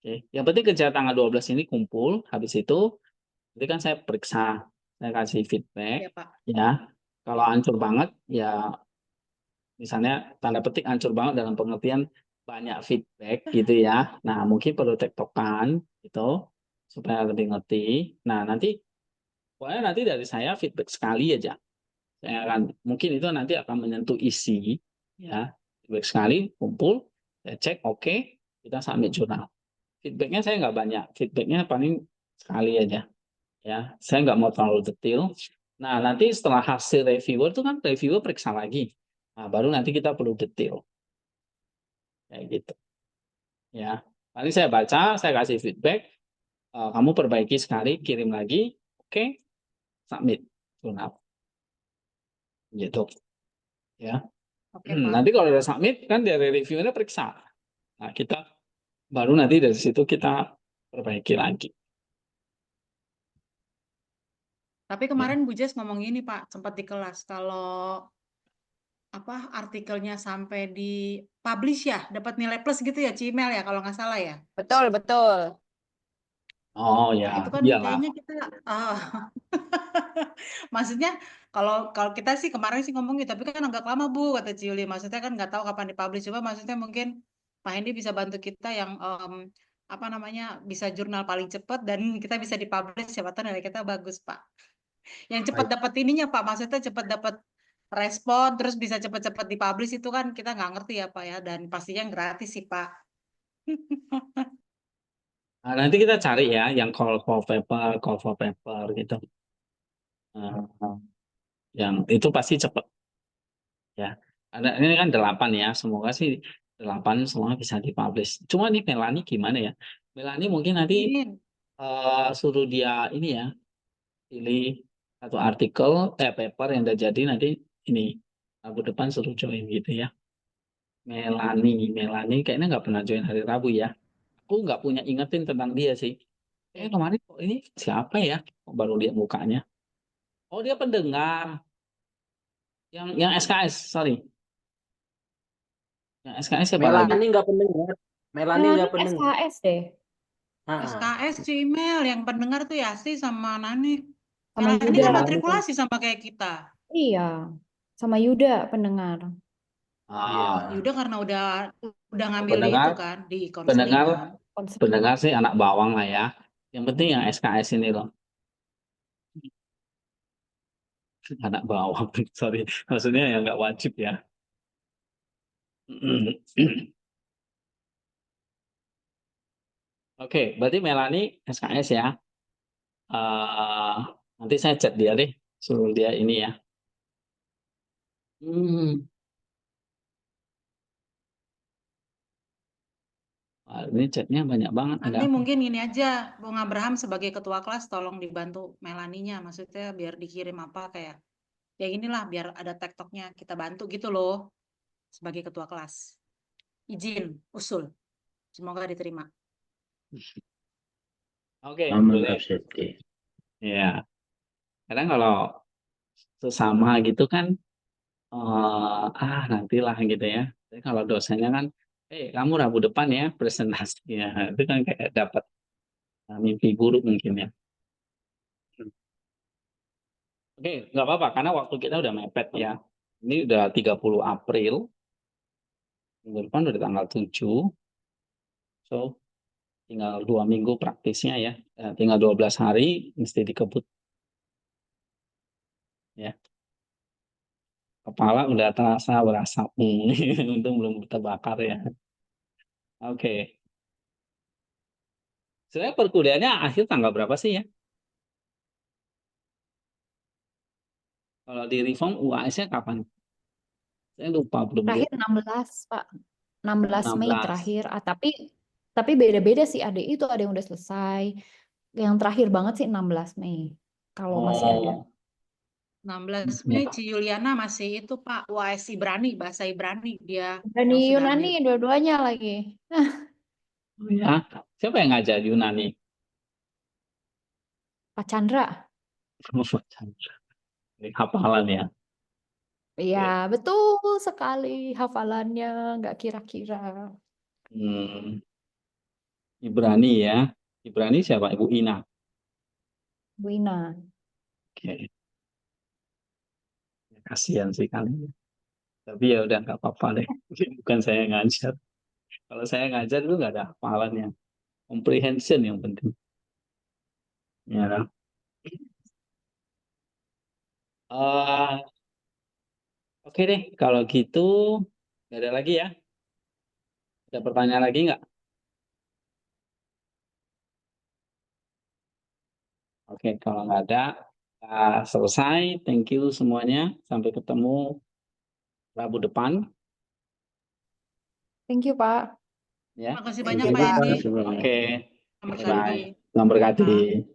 Oke. Yang penting kerja tanggal 12 ini kumpul, habis itu nanti kan saya periksa, saya kasih feedback, Ya Pak. ya. Kalau hancur banget, ya misalnya tanda petik hancur banget dalam pengertian banyak feedback gitu ya. Nah, mungkin perlu tektokan gitu supaya lebih ngerti. Nah, nanti pokoknya nanti dari saya feedback sekali aja. Saya akan mungkin itu nanti akan menyentuh isi ya. Feedback sekali kumpul, saya cek oke, kita submit jurnal. Feedbacknya saya nggak banyak, feedbacknya paling sekali aja ya. Saya nggak mau terlalu detail. Nah, nanti setelah hasil reviewer itu kan reviewer periksa lagi. Nah, baru nanti kita perlu detail. Kayak gitu. Ya. Nanti saya baca, saya kasih feedback, kamu perbaiki sekali, kirim lagi, oke, submit jurnal. Gitu. Ya. Oke Pak. Nanti kalau udah submit kan dari reviewernya periksa. Nah, kita baru nanti dari situ kita perbaiki lagi. Tapi kemarin Bu Jess ngomong gini Pak, sempat di kelas, kalau apa artikelnya sampai di publish ya, dapat nilai plus gitu ya, Cimel ya kalau nggak salah ya. Betul, betul. Oh Nah, ya, itu kan iyalah. kayaknya kita maksudnya kalau kita sih kemarin sih ngomong gitu, tapi kan agak lama Bu kata Ciuli. Maksudnya kan nggak tahu kapan dipublish. Coba maksudnya mungkin Pak Hendy bisa bantu kita yang apa namanya bisa jurnal paling cepat dan kita bisa dipublish, siapa tahu nilai kita bagus Pak. Yang cepat dapat ininya Pak, maksudnya cepat dapat respon terus bisa cepat-cepat dipublish itu kan kita nggak ngerti ya Pak ya, dan pastinya gratis sih Pak. Nah, nanti kita cari ya yang call for paper gitu. Eh, yang itu pasti cepat ya. Ada ini kan 8 ya, semoga sih 8 semua bisa dipublish. Cuma nih Melani gimana ya? Melani mungkin nanti Ini suruh dia ini ya, pilih satu artikel paper yang udah jadi nanti ini Rabu depan suruh join gitu ya. Melani kayaknya nggak pernah join hari Rabu ya. Aku nggak punya ingetin tentang dia sih. Kemarin kok ini siapa ya? Kok baru lihat mukanya. Oh dia pendengar. Yang SKS, sorry. Yang SKS siapa lagi? Melani nggak pendengar. Melani nggak pendengar. SKS deh. SKS Cimel yang pendengar tuh Yasti sama Nani. Sama Melani Yuda. kan matrikulasi sama kayak kita. Iya, sama Yuda pendengar. Ah, Yuda karena udah ngambil di pendengar, itu kan di konseling pendengar, kan. pendengar sih anak bawang lah ya. Yang penting yang SKS ini loh. Anak bawang, sorry. Maksudnya yang nggak wajib ya. Oke, berarti Melani SKS ya. Nanti saya chat dia deh, suruh dia ini ya. Ini chatnya banyak banget. Ada Nanti apa? mungkin ini aja, Bung Abraham sebagai ketua kelas tolong dibantu Melaninya, maksudnya biar dikirim apa kayak ya inilah biar ada tektoknya kita bantu gitu loh sebagai ketua kelas. Izin, usul. Semoga diterima. Oke, Aman boleh. absensi. Ya, kadang kalau sesama gitu kan, nantilah gitu ya. Tapi kalau dosennya kan, kamu Rabu depan ya presentasi ya, itu kan kayak dapat mimpi buruk mungkin ya. Oke, nggak apa-apa karena waktu kita udah mepet ya. Ini udah 30 April, minggu depan udah tanggal 7, so tinggal 2 minggu praktisnya ya, tinggal 12 hari mesti dikebut. Ya. Kepala udah terasa berasap, untung belum terbakar ya. Oke. Sebenarnya perkuliahannya akhir tanggal berapa sih ya? Kalau di reform UAS-nya kapan? Saya lupa belum Terakhir lihat. 16, Pak. 16 Mei 16. terakhir. Tapi beda-beda sih, ada itu ada yang udah selesai. Yang terakhir banget sih 16 Mei. Kalau masih ada. 16 Mei Ci Yuliana masih itu Pak, UAS Ibrani, bahasa Ibrani dia Dan yang di sudah Yunani ambil. dua-duanya lagi. Oh ya, siapa yang ngajar Yunani? Pak Chandra. Ini hafalan ya. Iya, betul sekali hafalannya, nggak kira-kira. Ibrani ya. Ibrani siapa? Ibu Ina. Bu Ina. Oke. Kasihan sih kalian. Tapi ya udah nggak apa-apa deh. Bukan saya yang ngajar. Kalau saya ngajar itu nggak ada hafalannya. Comprehension yang penting. Ya. Oke deh, kalau gitu nggak ada lagi ya. Ada pertanyaan lagi nggak? Oke, kalau nggak ada, selesai. Thank you semuanya. Sampai ketemu Rabu depan. Thank you, Pak. Ya. Terima kasih Thank banyak you, Pak Pak. Hendy. Oke. Selamat Bye. pagi. Selamat berkati.